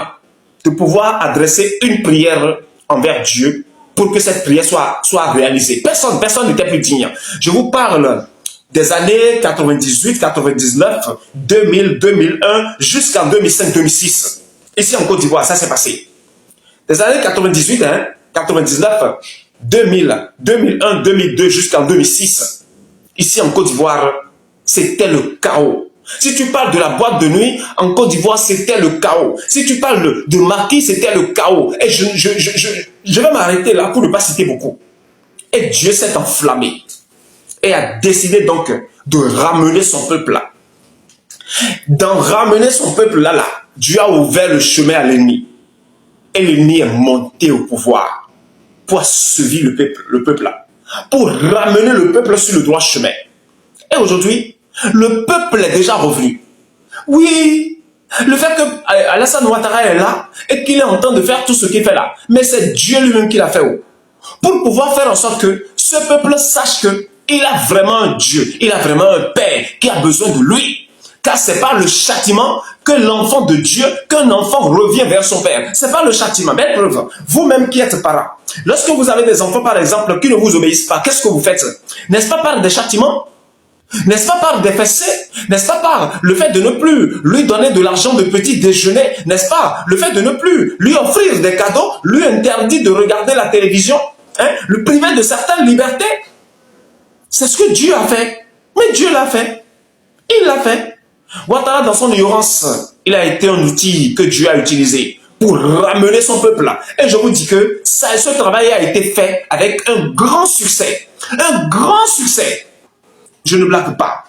de pouvoir adresser une prière envers Dieu pour que cette prière soit réalisée. Personne n'était plus digne. Je vous parle des années 98, 99, 2000, 2001, jusqu'en 2005, 2006. Ici en Côte d'Ivoire, ça s'est passé. Des années 98, 99, 2000, 2001, 2002, jusqu'en 2006. Ici en Côte d'Ivoire, c'était le chaos. Si tu parles de la boîte de nuit, en Côte d'Ivoire, c'était le chaos. Si tu parles de Marquis, c'était le chaos. Et je vais m'arrêter là pour ne pas citer beaucoup. Et Dieu s'est enflammé. Et a décidé donc de ramener son peuple là. D'en ramener son peuple là, Dieu a ouvert le chemin à l'ennemi. Et l'ennemi est monté au pouvoir pour assouvir le peuple là. Pour ramener le peuple sur le droit chemin. Et aujourd'hui, le peuple est déjà revenu. Oui, Le fait que Alassane Ouattara est là et qu'il est en train de faire tout ce qu'il fait là, mais c'est Dieu lui-même qui l'a fait. Pour pouvoir faire en sorte que ce peuple sache qu'il a vraiment un Dieu, il a vraiment un Père qui a besoin de lui. Car c'est pas le châtiment que l'enfant de Dieu, qu'un enfant revient vers son Père. C'est pas le châtiment. Mais vous-même qui êtes parent, lorsque vous avez des enfants, par exemple, qui ne vous obéissent pas, qu'est-ce que vous faites? N'est-ce pas par des châtiments? N'est-ce pas par des fessées? N'est-ce pas par le fait de ne plus lui donner de l'argent de petit déjeuner? N'est-ce pas le fait de ne plus lui offrir des cadeaux, lui interdire de regarder la télévision, hein? Le priver de certaines libertés? C'est ce que Dieu a fait. Mais Dieu l'a fait. Il l'a fait. Ouattara, dans son ignorance, il a été un outil que Dieu a utilisé pour ramener son peuple là. Et je vous dis que ce travail a été fait avec un grand succès. Un grand succès. Je ne blague pas.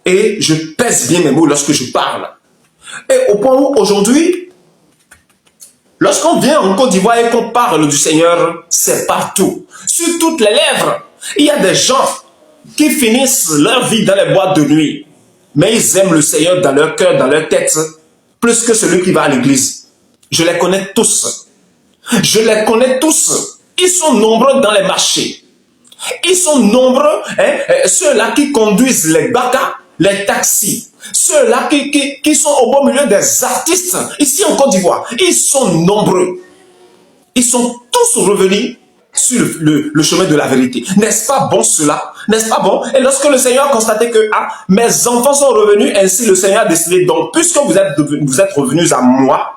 Et je pèse bien mes mots lorsque je parle. Et au point où aujourd'hui, lorsqu'on vient en Côte d'Ivoire et qu'on parle du Seigneur, c'est partout. Sur toutes les lèvres. Il y a des gens qui finissent leur vie dans les boîtes de nuit. Mais ils aiment le Seigneur dans leur cœur, dans leur tête, plus que celui qui va à l'église. Je les connais tous. Je les connais tous. Ils sont nombreux dans les marchés. Ils sont nombreux, hein, ceux-là qui conduisent les bakas, les taxis, ceux-là qui sont au beau milieu des artistes, ici en Côte d'Ivoire. Ils sont nombreux. Ils sont tous revenus sur le chemin de la vérité. N'est-ce pas bon cela? N'est-ce pas bon? Et lorsque le Seigneur a constaté que mes enfants sont revenus, ainsi le Seigneur a décidé, donc puisque vous êtes revenus à moi,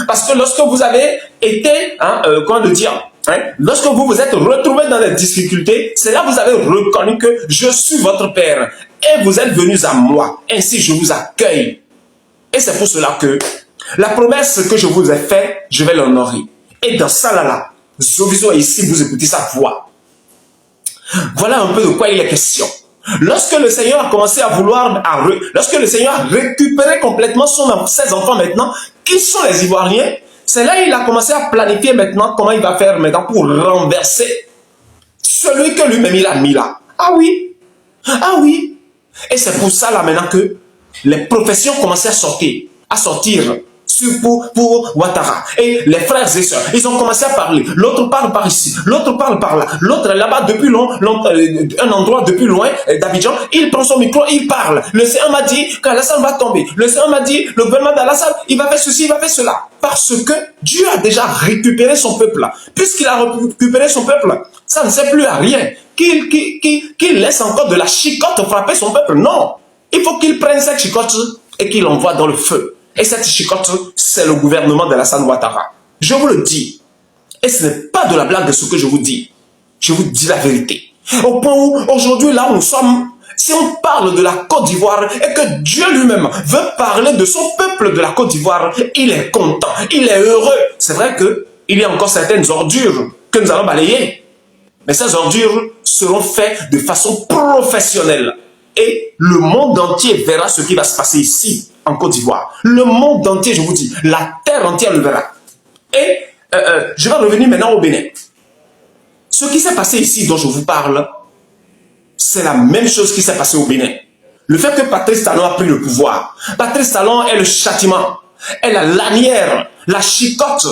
parce que lorsque vous avez été, comment le dire, lorsque vous vous êtes retrouvés dans des difficultés, c'est là que vous avez reconnu que je suis votre Père et vous êtes venus à moi. Ainsi, je vous accueille. Et c'est pour cela que la promesse que je vous ai faite, je vais l'honorer. Et dans ça là, Zoviso est ici, vous écoutez sa voix. Voilà un peu de quoi il est question. Lorsque le Seigneur a commencé à vouloir, lorsque le Seigneur a récupéré complètement ses enfants maintenant, qui sont les Ivoiriens, c'est là qu'il a commencé à planifier maintenant comment il va faire maintenant pour renverser celui que lui-même il a mis là. Ah oui, ah oui. Et c'est pour ça là maintenant que les professions commençaient à sortir pour Ouattara. Et les frères et sœurs, ils ont commencé à parler. L'autre parle par ici, l'autre parle par là, l'autre est là-bas depuis un endroit depuis loin d'Abidjan. Il prend son micro, il parle. Le Seigneur m'a dit qu'Alassane va tomber. Le Seigneur m'a dit le gouvernement d'Alassane, il va faire ceci, il va faire cela. Parce que Dieu a déjà récupéré son peuple. Puisqu'il a récupéré son peuple, ça ne sert plus à rien. Qu'il laisse encore de la chicotte frapper son peuple. Non. Il faut qu'il prenne cette chicotte et qu'il l'envoie dans le feu. Et cette chicotte, c'est le gouvernement d'Alassane Ouattara. Je vous le dis. Et ce n'est pas de la blague ce que je vous dis. Je vous dis la vérité. Au point où, aujourd'hui, là où nous sommes, si on parle de la Côte d'Ivoire et que Dieu lui-même veut parler de son peuple de la Côte d'Ivoire, il est content, il est heureux. C'est vrai qu'il y a encore certaines ordures que nous allons balayer. Mais ces ordures seront faites de façon professionnelle. Et le monde entier verra ce qui va se passer ici, en Côte d'Ivoire. Le monde entier, je vous dis, la terre entière le verra. Et je vais revenir maintenant au Bénin. Ce qui s'est passé ici, dont je vous parle, c'est la même chose qui s'est passé au Bénin. Le fait que Patrice Talon a pris le pouvoir. Patrice Talon est le châtiment, est la lanière, la chicotte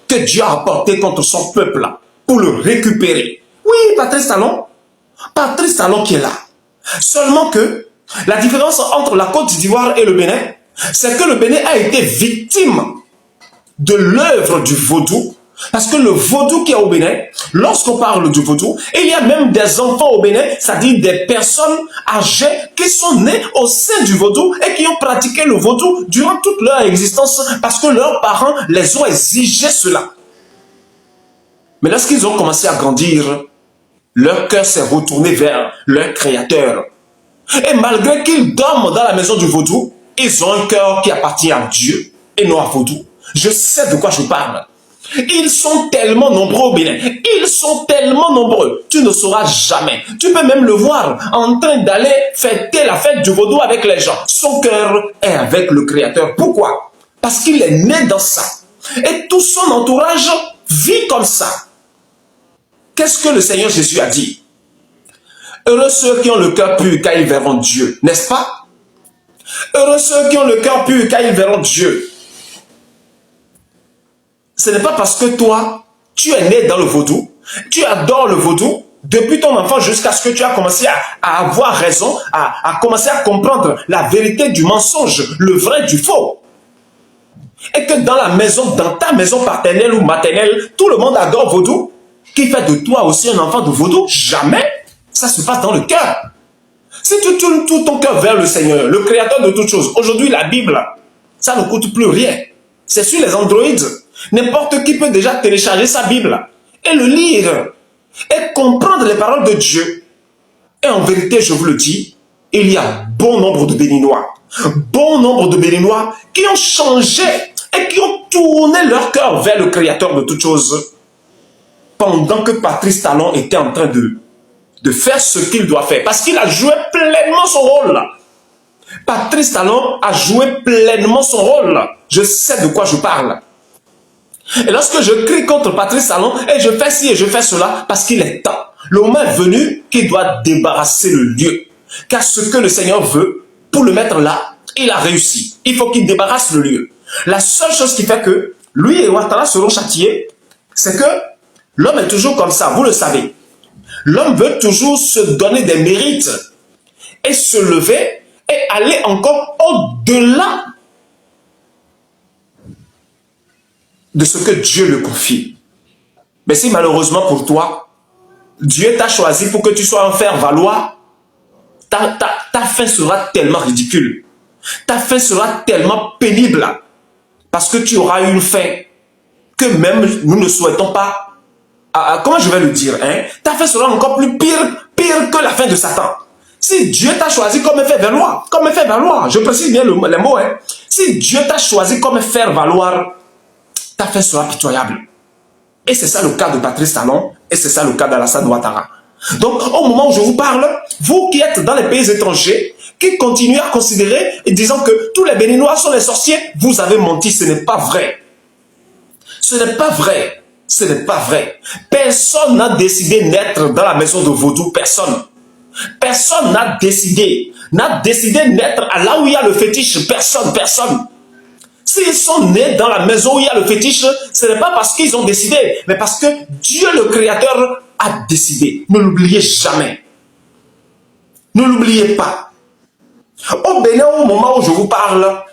que Dieu a apportée contre son peuple pour le récupérer. Oui, Patrice Talon qui est là. Seulement que la différence entre la Côte d'Ivoire et le Bénin, c'est que le Bénin a été victime de l'œuvre du vaudou. Parce que le vaudou qui est au Bénin, lorsqu'on parle du vaudou, il y a même des enfants au Bénin, c'est-à-dire des personnes âgées qui sont nées au sein du vaudou et qui ont pratiqué le vaudou durant toute leur existence parce que leurs parents les ont exigé cela. Mais lorsqu'ils ont commencé à grandir, leur cœur s'est retourné vers leur créateur. Et malgré qu'ils dorment dans la maison du vaudou, ils ont un cœur qui appartient à Dieu et non à vaudou. Je sais de quoi je parle. Ils sont tellement nombreux au Bénin. Ils sont tellement nombreux. Tu ne sauras jamais. Tu peux même le voir en train d'aller fêter la fête du vaudou avec les gens. Son cœur est avec le Créateur. Pourquoi? Parce qu'il est né dans ça. Et tout son entourage vit comme ça. Qu'est-ce que le Seigneur Jésus a dit? Heureux ceux qui ont le cœur pur, car ils verront Dieu. N'est-ce pas? Heureux ceux qui ont le cœur pur, car ils verront Dieu. Ce n'est pas parce que toi, tu es né dans le vaudou, tu adores le vaudou, depuis ton enfant jusqu'à ce que tu as commencé à avoir raison, à commencer à comprendre la vérité du mensonge, le vrai du faux. Et que dans la maison, dans ta maison paternelle ou maternelle, tout le monde adore vaudou, qui fait de toi aussi un enfant de vaudou. Jamais. Ça se passe dans le cœur. Si tu tournes tout ton cœur vers le Seigneur, le créateur de toutes choses, aujourd'hui la Bible, ça ne coûte plus rien. C'est sur les Android. N'importe qui peut déjà télécharger sa Bible et le lire et comprendre les paroles de Dieu. Et en vérité, je vous le dis, il y a bon nombre de Béninois, qui ont changé et qui ont tourné leur cœur vers le créateur de toutes choses pendant que Patrice Talon était en train de faire ce qu'il doit faire. Parce qu'il a joué pleinement son rôle. Patrice Talon a joué pleinement son rôle. Je sais de quoi je parle. Et lorsque je crie contre Patrice Talon, et je fais ci et je fais cela, parce qu'il est temps. Le moment est venu qu'il doit débarrasser le lieu. Car ce que le Seigneur veut, pour le mettre là, il a réussi. Il faut qu'il débarrasse le lieu. La seule chose qui fait que lui et Ouattara seront châtiés, c'est que l'homme est toujours comme ça, vous le savez. L'homme veut toujours se donner des mérites et se lever et aller encore au-delà de ce que Dieu le confie. Mais si malheureusement pour toi, Dieu t'a choisi pour que tu sois un faire-valoir, ta fin sera tellement ridicule. Ta fin sera tellement pénible. Parce que tu auras une fin que même nous ne souhaitons pas. Comment je vais le dire, hein? Ta fin sera encore plus pire que la fin de Satan. Si Dieu t'a choisi comme faire-valoir, je précise bien les mots, hein? Si Dieu t'a choisi comme faire-valoir, ta fin sera pitoyable. Et c'est ça le cas de Patrice Talon, et c'est ça le cas d'Alassane Ouattara. Donc, au moment où je vous parle, vous qui êtes dans les pays étrangers, qui continuez à considérer et disant que tous les Béninois sont les sorciers, vous avez menti, ce n'est pas vrai. Ce n'est pas vrai. Ce n'est pas vrai. Personne n'a décidé naître dans la maison de vaudou. Personne. Personne n'a décidé naître à là où il y a le fétiche. Personne. S'ils sont nés dans la maison où il y a le fétiche, ce n'est pas parce qu'ils ont décidé, mais parce que Dieu le Créateur a décidé. Ne l'oubliez jamais. Ne l'oubliez pas. Au Bénin, au moment où je vous parle,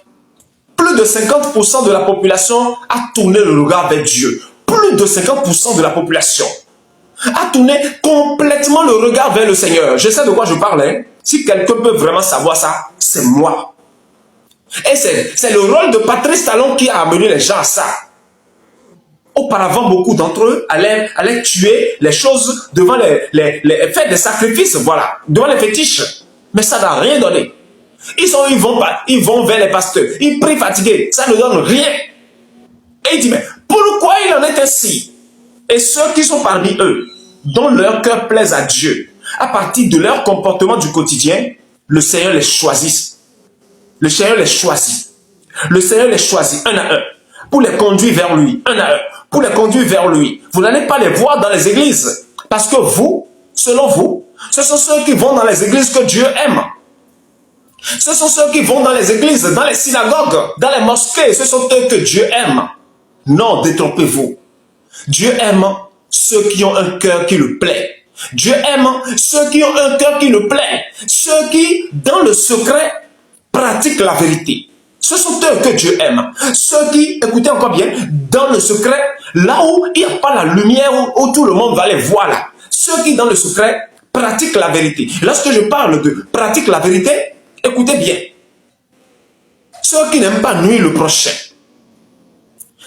plus de 50% de la population a tourné le regard vers Dieu. Plus de 50% de la population a tourné complètement le regard vers le Seigneur. Je sais de quoi je parle. Hein? Si quelqu'un peut vraiment savoir ça, c'est moi. Et c'est le rôle de Patrice Talon qui a amené les gens à ça. Auparavant, beaucoup d'entre eux allaient tuer les choses devant faire des sacrifices, voilà, devant les fétiches. Mais ça n'a rien donné. Ils vont vers les pasteurs, ils prient fatigués, ça ne donne rien. Et il dit, mais pourquoi il en est ainsi? Et ceux qui sont parmi eux, dont leur cœur plaise à Dieu, à partir de leur comportement du quotidien, le Seigneur les choisit. Le Seigneur les choisit. Le Seigneur les choisit un à un pour les conduire vers lui, un à un, pour les conduire vers lui. Vous n'allez pas les voir dans les églises parce que vous, selon vous, ce sont ceux qui vont dans les églises que Dieu aime. Ce sont ceux qui vont dans les églises, dans les synagogues, dans les mosquées. Ce sont eux que Dieu aime. Non, détrompez-vous. Dieu aime ceux qui ont un cœur qui le plaît. Dieu aime ceux qui ont un cœur qui le plaît. Ceux qui, dans le secret, pratiquent la vérité. Ce sont eux que Dieu aime. Ceux qui, écoutez encore bien, dans le secret, là où il n'y a pas la lumière, où tout le monde va les voir là. Ceux qui, dans le secret, pratiquent la vérité. Lorsque je parle de pratique la vérité, écoutez bien. Ceux qui n'aiment pas nuire le prochain.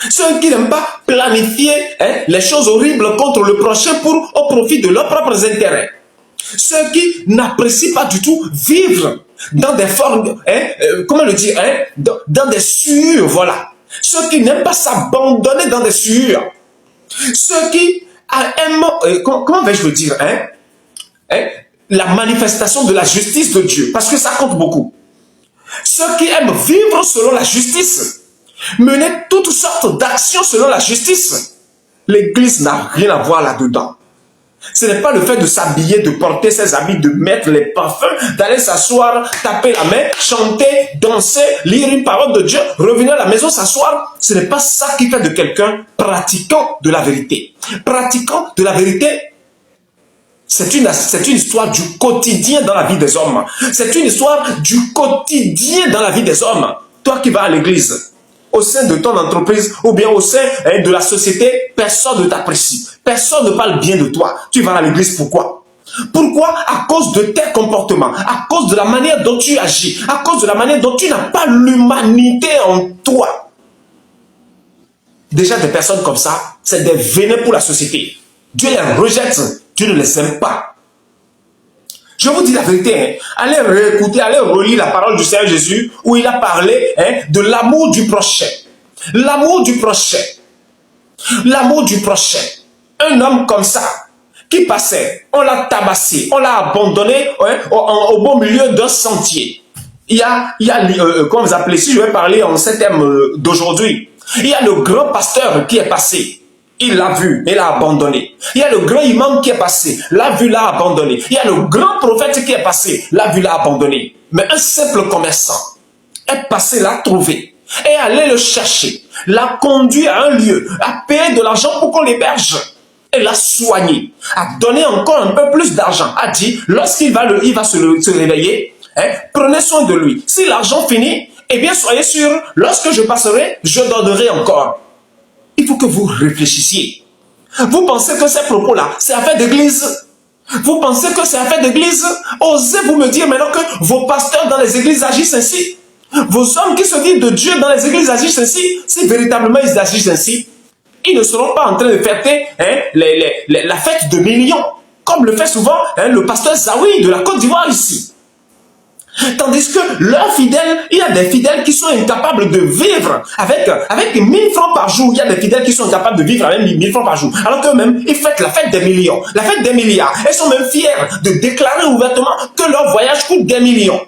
Ceux qui n'aiment pas planifier les choses horribles contre le prochain au profit de leurs propres intérêts. Ceux qui n'apprécient pas du tout vivre dans des formes, comment le dire, dans des sueurs, voilà. Ceux qui n'aiment pas s'abandonner dans des sueurs. Ceux qui aiment, comment vais-je le dire, la manifestation de la justice de Dieu, parce que ça compte beaucoup. Ceux qui aiment vivre selon la justice, mener toutes sortes d'actions selon la justice. L'Église n'a rien à voir là-dedans. Ce n'est pas le fait de s'habiller, de porter ses habits, de mettre les parfums, d'aller s'asseoir, taper la main, chanter, danser, lire une parole de Dieu, revenir à la maison, s'asseoir. Ce n'est pas ça qui fait de quelqu'un pratiquant de la vérité. Pratiquant de la vérité, c'est une histoire du quotidien dans la vie des hommes. C'est une histoire du quotidien dans la vie des hommes. Toi qui vas à l'église, au sein de ton entreprise ou bien au sein de la société, personne ne t'apprécie. Personne ne parle bien de toi. Tu vas à l'église, pourquoi? Pourquoi? À cause de tes comportements, à cause de la manière dont tu agis, à cause de la manière dont tu n'as pas l'humanité en toi. Déjà, des personnes comme ça, c'est des venins pour la société. Dieu les rejette, Dieu ne les aime pas. Je vous dis la vérité, allez réécouter, allez relire la parole du Seigneur Jésus où il a parlé de l'amour du prochain. L'amour du prochain. L'amour du prochain. Un homme comme ça, qui passait, on l'a tabassé, on l'a abandonné au beau milieu d'un sentier. Il y a comment vous appelez, si je vais parler en ces termes d'aujourd'hui, il y a le grand pasteur qui est passé. Il l'a vu, mais l'a abandonné. Il y a le grand imam qui est passé, l'a vu, l'a abandonné. Il y a le grand prophète qui est passé, l'a vu, l'a abandonné. Mais un simple commerçant est passé, l'a trouvé, est allé le chercher, l'a conduit à un lieu, a payé de l'argent pour qu'on l'héberge, et l'a soigné, a donné encore un peu plus d'argent, a dit, lorsqu'il va, se réveiller, prenez soin de lui. Si l'argent finit, eh bien soyez sûr, lorsque je passerai, je donnerai encore. Il faut que vous réfléchissiez. Vous pensez que ces propos-là, c'est affaire d'église? Vous pensez que c'est affaire d'église? Osez-vous me dire maintenant que vos pasteurs dans les églises agissent ainsi? Vos hommes qui se disent de Dieu dans les églises agissent ainsi? Si véritablement ils agissent ainsi, ils ne seront pas en train de fêter la fête de millions, comme le fait souvent le pasteur Zawi de la Côte d'Ivoire ici. Tandis que leurs fidèles, il y a des fidèles qui sont incapables de vivre avec 1000 francs par jour. Il y a des fidèles qui sont incapables de vivre avec 1000 francs par jour. Alors qu'eux-mêmes, ils fêtent la fête des millions, la fête des milliards. Ils sont même fiers de déclarer ouvertement que leur voyage coûte des millions.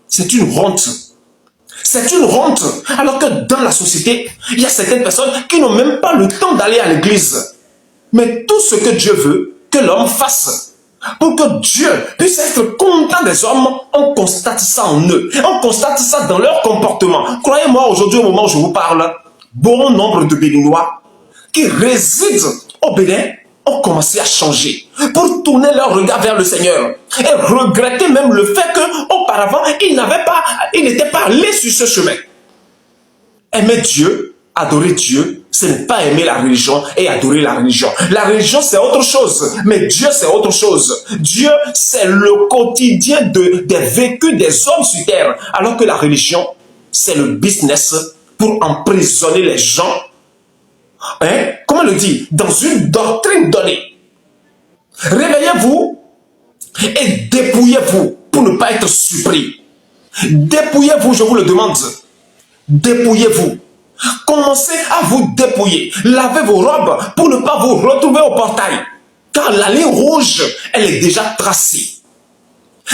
C'est une honte. C'est une honte. Alors que dans la société, il y a certaines personnes qui n'ont même pas le temps d'aller à l'église. Mais tout ce que Dieu veut que l'homme fasse, pour que Dieu puisse être content des hommes, on constate ça en eux. On constate ça dans leur comportement. Croyez-moi, aujourd'hui, au moment où je vous parle, bon nombre de Béninois qui résident au Bénin ont commencé à changer pour tourner leur regard vers le Seigneur et regretter même le fait qu'auparavant, ils n'étaient pas allés sur ce chemin. Aimer Dieu, adorer Dieu, ce n'est pas aimer la religion et adorer la religion. La religion, c'est autre chose, mais Dieu, c'est autre chose. Dieu, c'est le quotidien des vécus des hommes sur terre, alors que la religion, c'est le business pour emprisonner les gens. Comment le dit? Dans une doctrine donnée. Réveillez-vous et dépouillez-vous pour ne pas être surpris. Dépouillez-vous, je vous le demande. Dépouillez-vous. Commencez à vous dépouiller. Lavez vos robes pour ne pas vous retrouver au portail. Car la ligne rouge, elle est déjà tracée.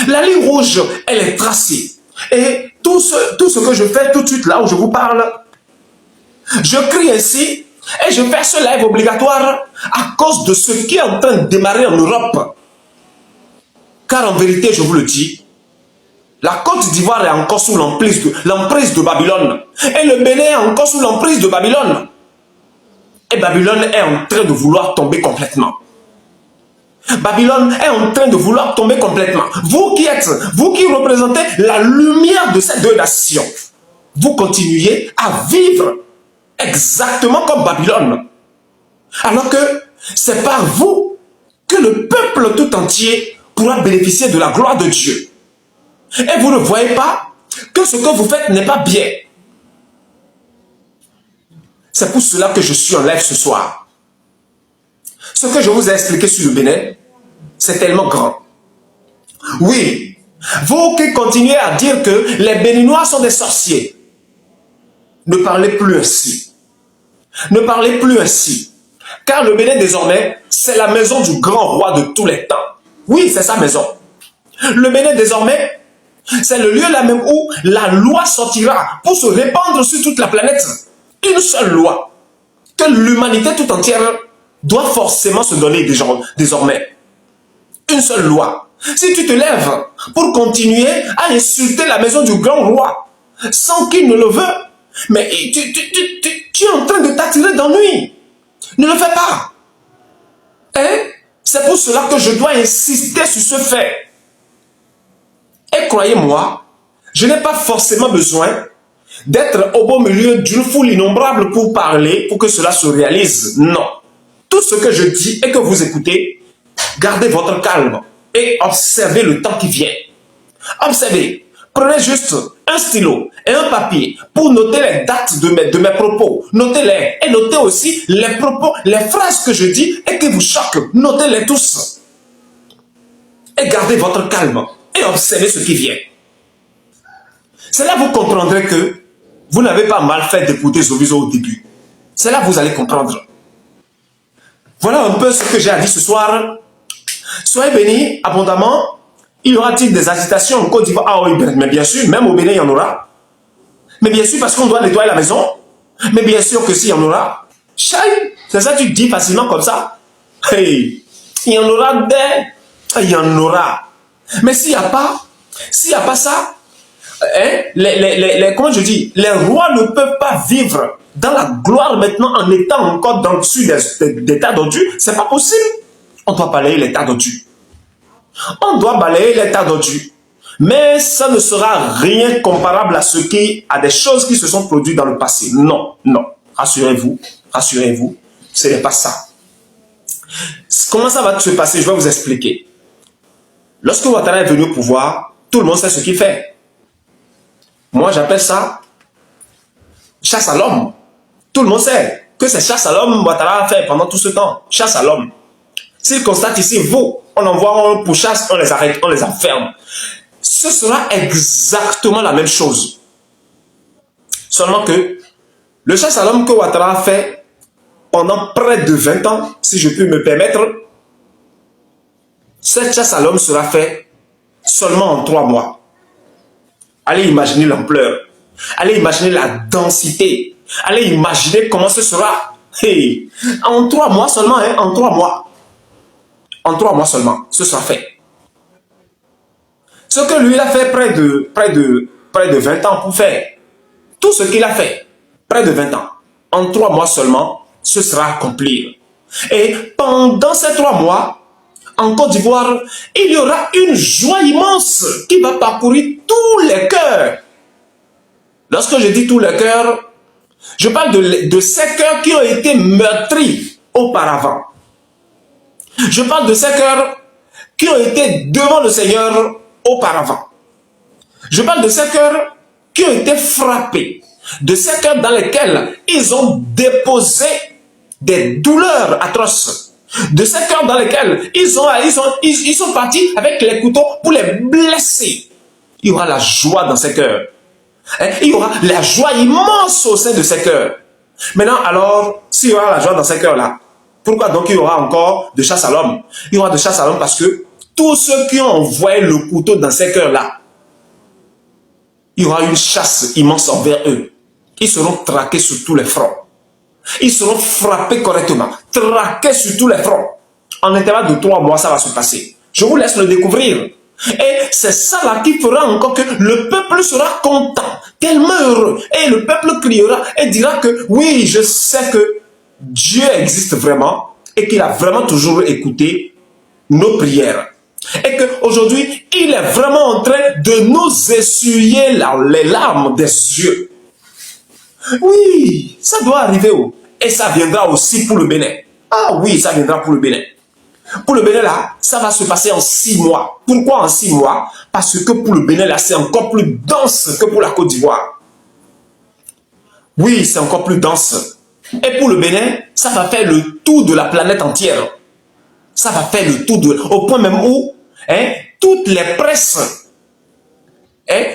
La ligne rouge, elle est tracée. Et tout ce que je fais tout de suite là où je vous parle, je crie ainsi et je fais ce live obligatoire à cause de ce qui est en train de démarrer en Europe. Car en vérité, je vous le dis, la Côte d'Ivoire est encore sous l'emprise de Babylone. Et le Bénin est encore sous l'emprise de Babylone. Et Babylone est en train de vouloir tomber complètement. Babylone est en train de vouloir tomber complètement. Vous qui représentez la lumière de ces deux nations, vous continuez à vivre exactement comme Babylone. Alors que c'est par vous que le peuple tout entier pourra bénéficier de la gloire de Dieu. Et vous ne voyez pas que ce que vous faites n'est pas bien. C'est pour cela que je suis en live ce soir. Ce que je vous ai expliqué sur le Bénin, c'est tellement grand. Oui, vous qui continuez à dire que les Béninois sont des sorciers, ne parlez plus ainsi. Ne parlez plus ainsi. Car le Bénin désormais, c'est la maison du grand roi de tous les temps. Oui, c'est sa maison. Le Bénin désormais, c'est le lieu là même où la loi sortira pour se répandre sur toute la planète. Une seule loi que l'humanité tout entière doit forcément se donner désormais une seule loi. Si tu te lèves pour continuer à insulter la maison du grand roi sans qu'il ne le veuille, mais tu es en train de t'attirer d'ennui. Ne le fais pas. Hein? C'est pour cela que je dois insister sur ce fait. Et croyez-moi, je n'ai pas forcément besoin d'être au beau milieu d'une foule innombrable pour parler, pour que cela se réalise. Non. Tout ce que je dis et que vous écoutez, gardez votre calme et observez le temps qui vient. Observez. Prenez juste un stylo et un papier pour noter les dates de mes propos. Notez-les et notez aussi les propos, les phrases que je dis et qui vous choquent. Notez-les tous. Et gardez votre calme et observez ce qui vient. C'est là que vous comprendrez que vous n'avez pas mal fait d'écouter Zoviso au début. C'est là que vous allez comprendre. Voilà un peu ce que j'ai à dire ce soir. Soyez bénis abondamment. Y aura-t-il des agitations en Côte d'Ivoire? Ah oui, mais bien sûr, même au Bénin, il y en aura. Mais bien sûr, parce qu'on doit nettoyer la maison. Mais bien sûr que s'il y en aura. Chai, c'est ça que tu dis facilement comme ça. Hey, il y en aura des... Il y en aura. Mais s'il n'y a pas ça, hein, comment je dis, les rois ne peuvent pas vivre dans la gloire maintenant en étant encore dans le dessus des tas d'ordures. C'est pas possible. On doit balayer les tas d'ordures. On doit balayer les tas d'ordures. Mais ça ne sera rien comparable à des choses qui se sont produites dans le passé. Non, non. Rassurez-vous, rassurez-vous, ce n'est pas ça. Comment ça va se passer? Je vais vous expliquer. Lorsque Ouattara est venu au pouvoir, tout le monde sait ce qu'il fait. Moi, j'appelle ça chasse à l'homme. Tout le monde sait que c'est chasse à l'homme Ouattara a fait pendant tout ce temps. Chasse à l'homme. S'il constate ici, on envoie un pourchasse, on les arrête, on les enferme. Ce sera exactement la même chose. Seulement que le chasse à l'homme que Ouattara a fait pendant près de 20 ans, si je puis me permettre, cette chasse à l'homme sera faite seulement en 3 mois. Allez imaginer l'ampleur. Allez imaginer la densité. Allez imaginer comment ce sera. Hey, en 3 mois seulement, hein, en 3 mois. En 3 mois seulement, ce sera fait. Ce que lui il a fait près de 20 ans pour faire. Tout ce qu'il a fait, près de 20 ans, en 3 mois seulement, ce sera accompli. Et pendant ces 3 mois, en Côte d'Ivoire, il y aura une joie immense qui va parcourir tous les cœurs. Lorsque je dis tous les cœurs, je parle de ces cœurs qui ont été meurtris auparavant. Je parle de ces cœurs qui ont été devant le Seigneur auparavant. Je parle de ces cœurs qui ont été frappés, de ces cœurs dans lesquels ils ont déposé des douleurs atroces, de ces cœurs dans lesquels ils sont partis avec les couteaux pour les blesser. Il y aura la joie dans ces cœurs. Il y aura la joie immense au sein de ces cœurs. Maintenant, alors, s'il y aura la joie dans ces cœurs-là, pourquoi donc il y aura encore de chasse à l'homme? Il y aura de chasse à l'homme parce que tous ceux qui ont envoyé le couteau dans ces cœurs-là, il y aura une chasse immense envers eux. Ils seront traqués sur tous les fronts. Ils seront frappés correctement, traqués sur tous les fronts. En intervalle de 3 mois, ça va se passer. Je vous laisse le découvrir. Et c'est ça là qui fera encore que le peuple sera content, tellement heureux. Et le peuple criera et dira que oui, je sais que Dieu existe vraiment et qu'il a vraiment toujours écouté nos prières. Et qu'aujourd'hui, il est vraiment en train de nous essuyer les larmes des yeux. Oui, ça doit arriver. Et ça viendra aussi pour le Bénin. Ah oui, ça viendra pour le Bénin. Pour le Bénin, là, ça va se passer en 6 mois. Pourquoi en 6 mois? Parce que pour le Bénin, là, c'est encore plus dense que pour la Côte d'Ivoire. Oui, c'est encore plus dense. Et pour le Bénin, ça va faire le tour de la planète entière. Ça va faire le tour au point même où toutes les presses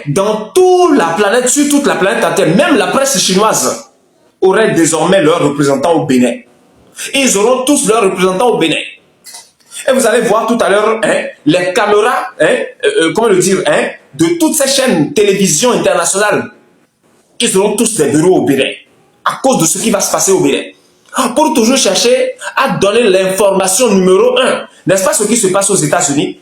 dans toute la planète, sur toute la planète entière, même la presse chinoise, aurait désormais leurs représentants au Bénin. Ils auront tous leurs représentants au Bénin. Et vous allez voir tout à l'heure les caméras, comment le dire, de toutes ces chaînes télévision internationales. Ils auront tous des bureaux au Bénin. À cause de ce qui va se passer au Bénin. pour toujours chercher à donner l'information numéro 1. N'est-ce pas ce qui se passe aux États-Unis?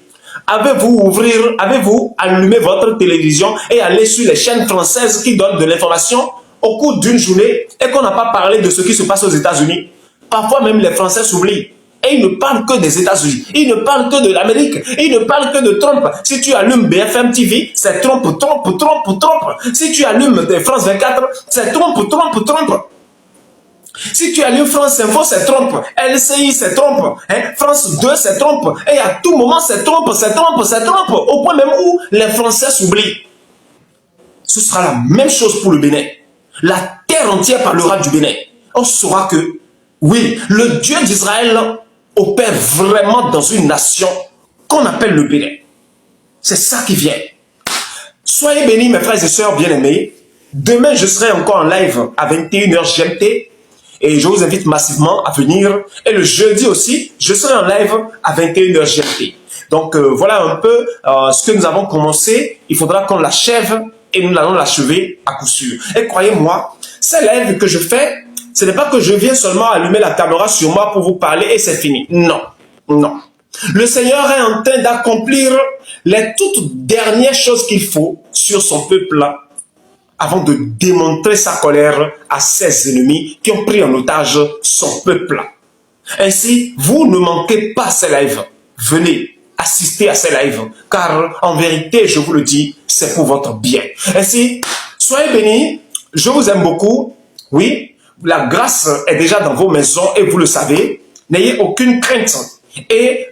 Avez-vous allumé votre télévision et allé sur les chaînes françaises qui donnent de l'information au cours d'une journée et qu'on n'a pas parlé de ce qui se passe aux États-Unis? Parfois même les Français s'oublient. Et ils ne parlent que des États-Unis. Ils ne parlent que de l'Amérique. Ils ne parlent que de Trump. Si tu allumes BFM TV, c'est Trump, Trump, Trump, Trump. Si tu allumes France 24, c'est Trump, Trump, Trump. Si tu allumes France Info, c'est Trump. LCI, c'est Trump. France 2, c'est Trump. Et à tout moment, c'est Trump, c'est Trump, c'est Trump. Au point même où les Français s'oublient. Ce sera la même chose pour le Bénin. La terre entière parlera du Bénin. On saura que, oui, le Dieu d'Israël opère vraiment dans une nation qu'on appelle le Bénin. C'est ça qui vient. Soyez bénis, mes frères et sœurs bien-aimés. Demain, je serai encore en live à 21h GMT et je vous invite massivement à venir. Et le jeudi aussi, je serai en live à 21h GMT. Donc, voilà un peu ce que nous avons commencé. Il faudra qu'on l'achève et nous allons l'achever à coup sûr. Et croyez-moi, ces lives que je fais, ce n'est pas que je viens seulement allumer la caméra sur moi pour vous parler et c'est fini. Non, non. Le Seigneur est en train d'accomplir les toutes dernières choses qu'il faut sur son peuple avant de démontrer sa colère à ses ennemis qui ont pris en otage son peuple. Ainsi, vous ne manquez pas ces lives. Venez assister à ces lives, car en vérité, je vous le dis, c'est pour votre bien. Ainsi, soyez bénis, je vous aime beaucoup, oui. La grâce est déjà dans vos maisons et vous le savez. N'ayez aucune crainte et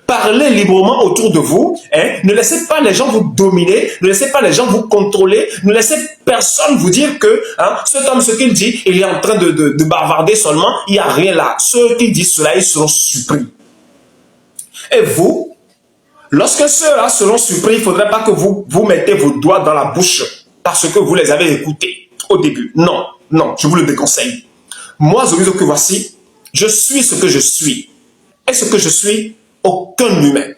parlez librement autour de vous. Ne laissez pas les gens vous dominer, ne laissez pas les gens vous contrôler, ne laissez personne vous dire que cet homme, ce qu'il dit, il est en train de bavarder seulement. Il n'y a rien là. Ceux qui disent cela, ils seront surpris. Et vous, lorsque ceux-là seront surpris, il ne faudrait pas que vous mettez vos doigts dans la bouche parce que vous les avez écoutés au début. Non. Non, je vous le déconseille. Moi, Zovizo que voici, je suis ce que je suis. Et ce que je suis, aucun humain.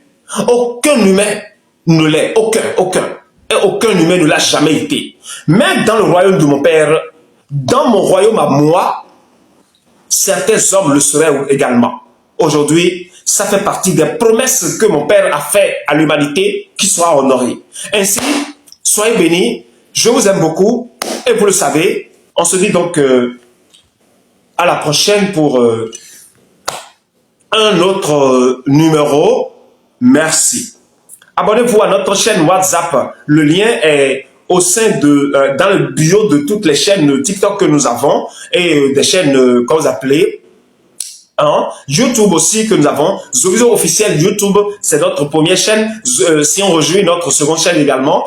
Aucun humain ne l'est. Aucun. Et aucun humain ne l'a jamais été. Mais dans le royaume de mon Père, dans mon royaume à moi, certains hommes le seraient également. Aujourd'hui, ça fait partie des promesses que mon Père a fait à l'humanité qui sera honorée. Ainsi, soyez bénis. Je vous aime beaucoup. Et vous le savez, on se dit donc à la prochaine pour un autre numéro. Merci. Abonnez-vous à notre chaîne WhatsApp. Le lien est au sein dans le bio de toutes les chaînes TikTok que nous avons et des chaînes qu'on vous appelez. YouTube aussi que nous avons. Zovizo officiel YouTube, c'est notre première chaîne. Si on rejoint notre seconde chaîne également.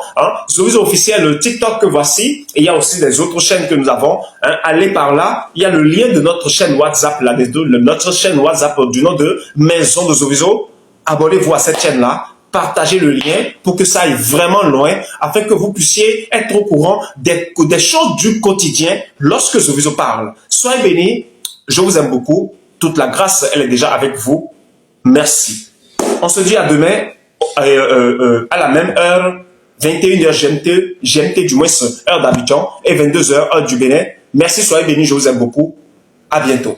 Zovizo officiel TikTok que voici. Et il y a aussi des autres chaînes que nous avons. Allez par là. Il y a le lien de notre chaîne WhatsApp là, notre chaîne WhatsApp du nom de Maison de Zovizo. Abonnez-vous à cette chaîne-là. Partagez le lien pour que ça aille vraiment loin, afin que vous puissiez être au courant des choses du quotidien lorsque Zovizo parle. Soyez bénis. Je vous aime beaucoup. Toute la grâce, elle est déjà avec vous. Merci. On se dit à demain, à la même heure, 21h GMT du moins, heure d'Abidjan, et 22h, heure du Bénin. Merci, soyez bénis, je vous aime beaucoup. À bientôt.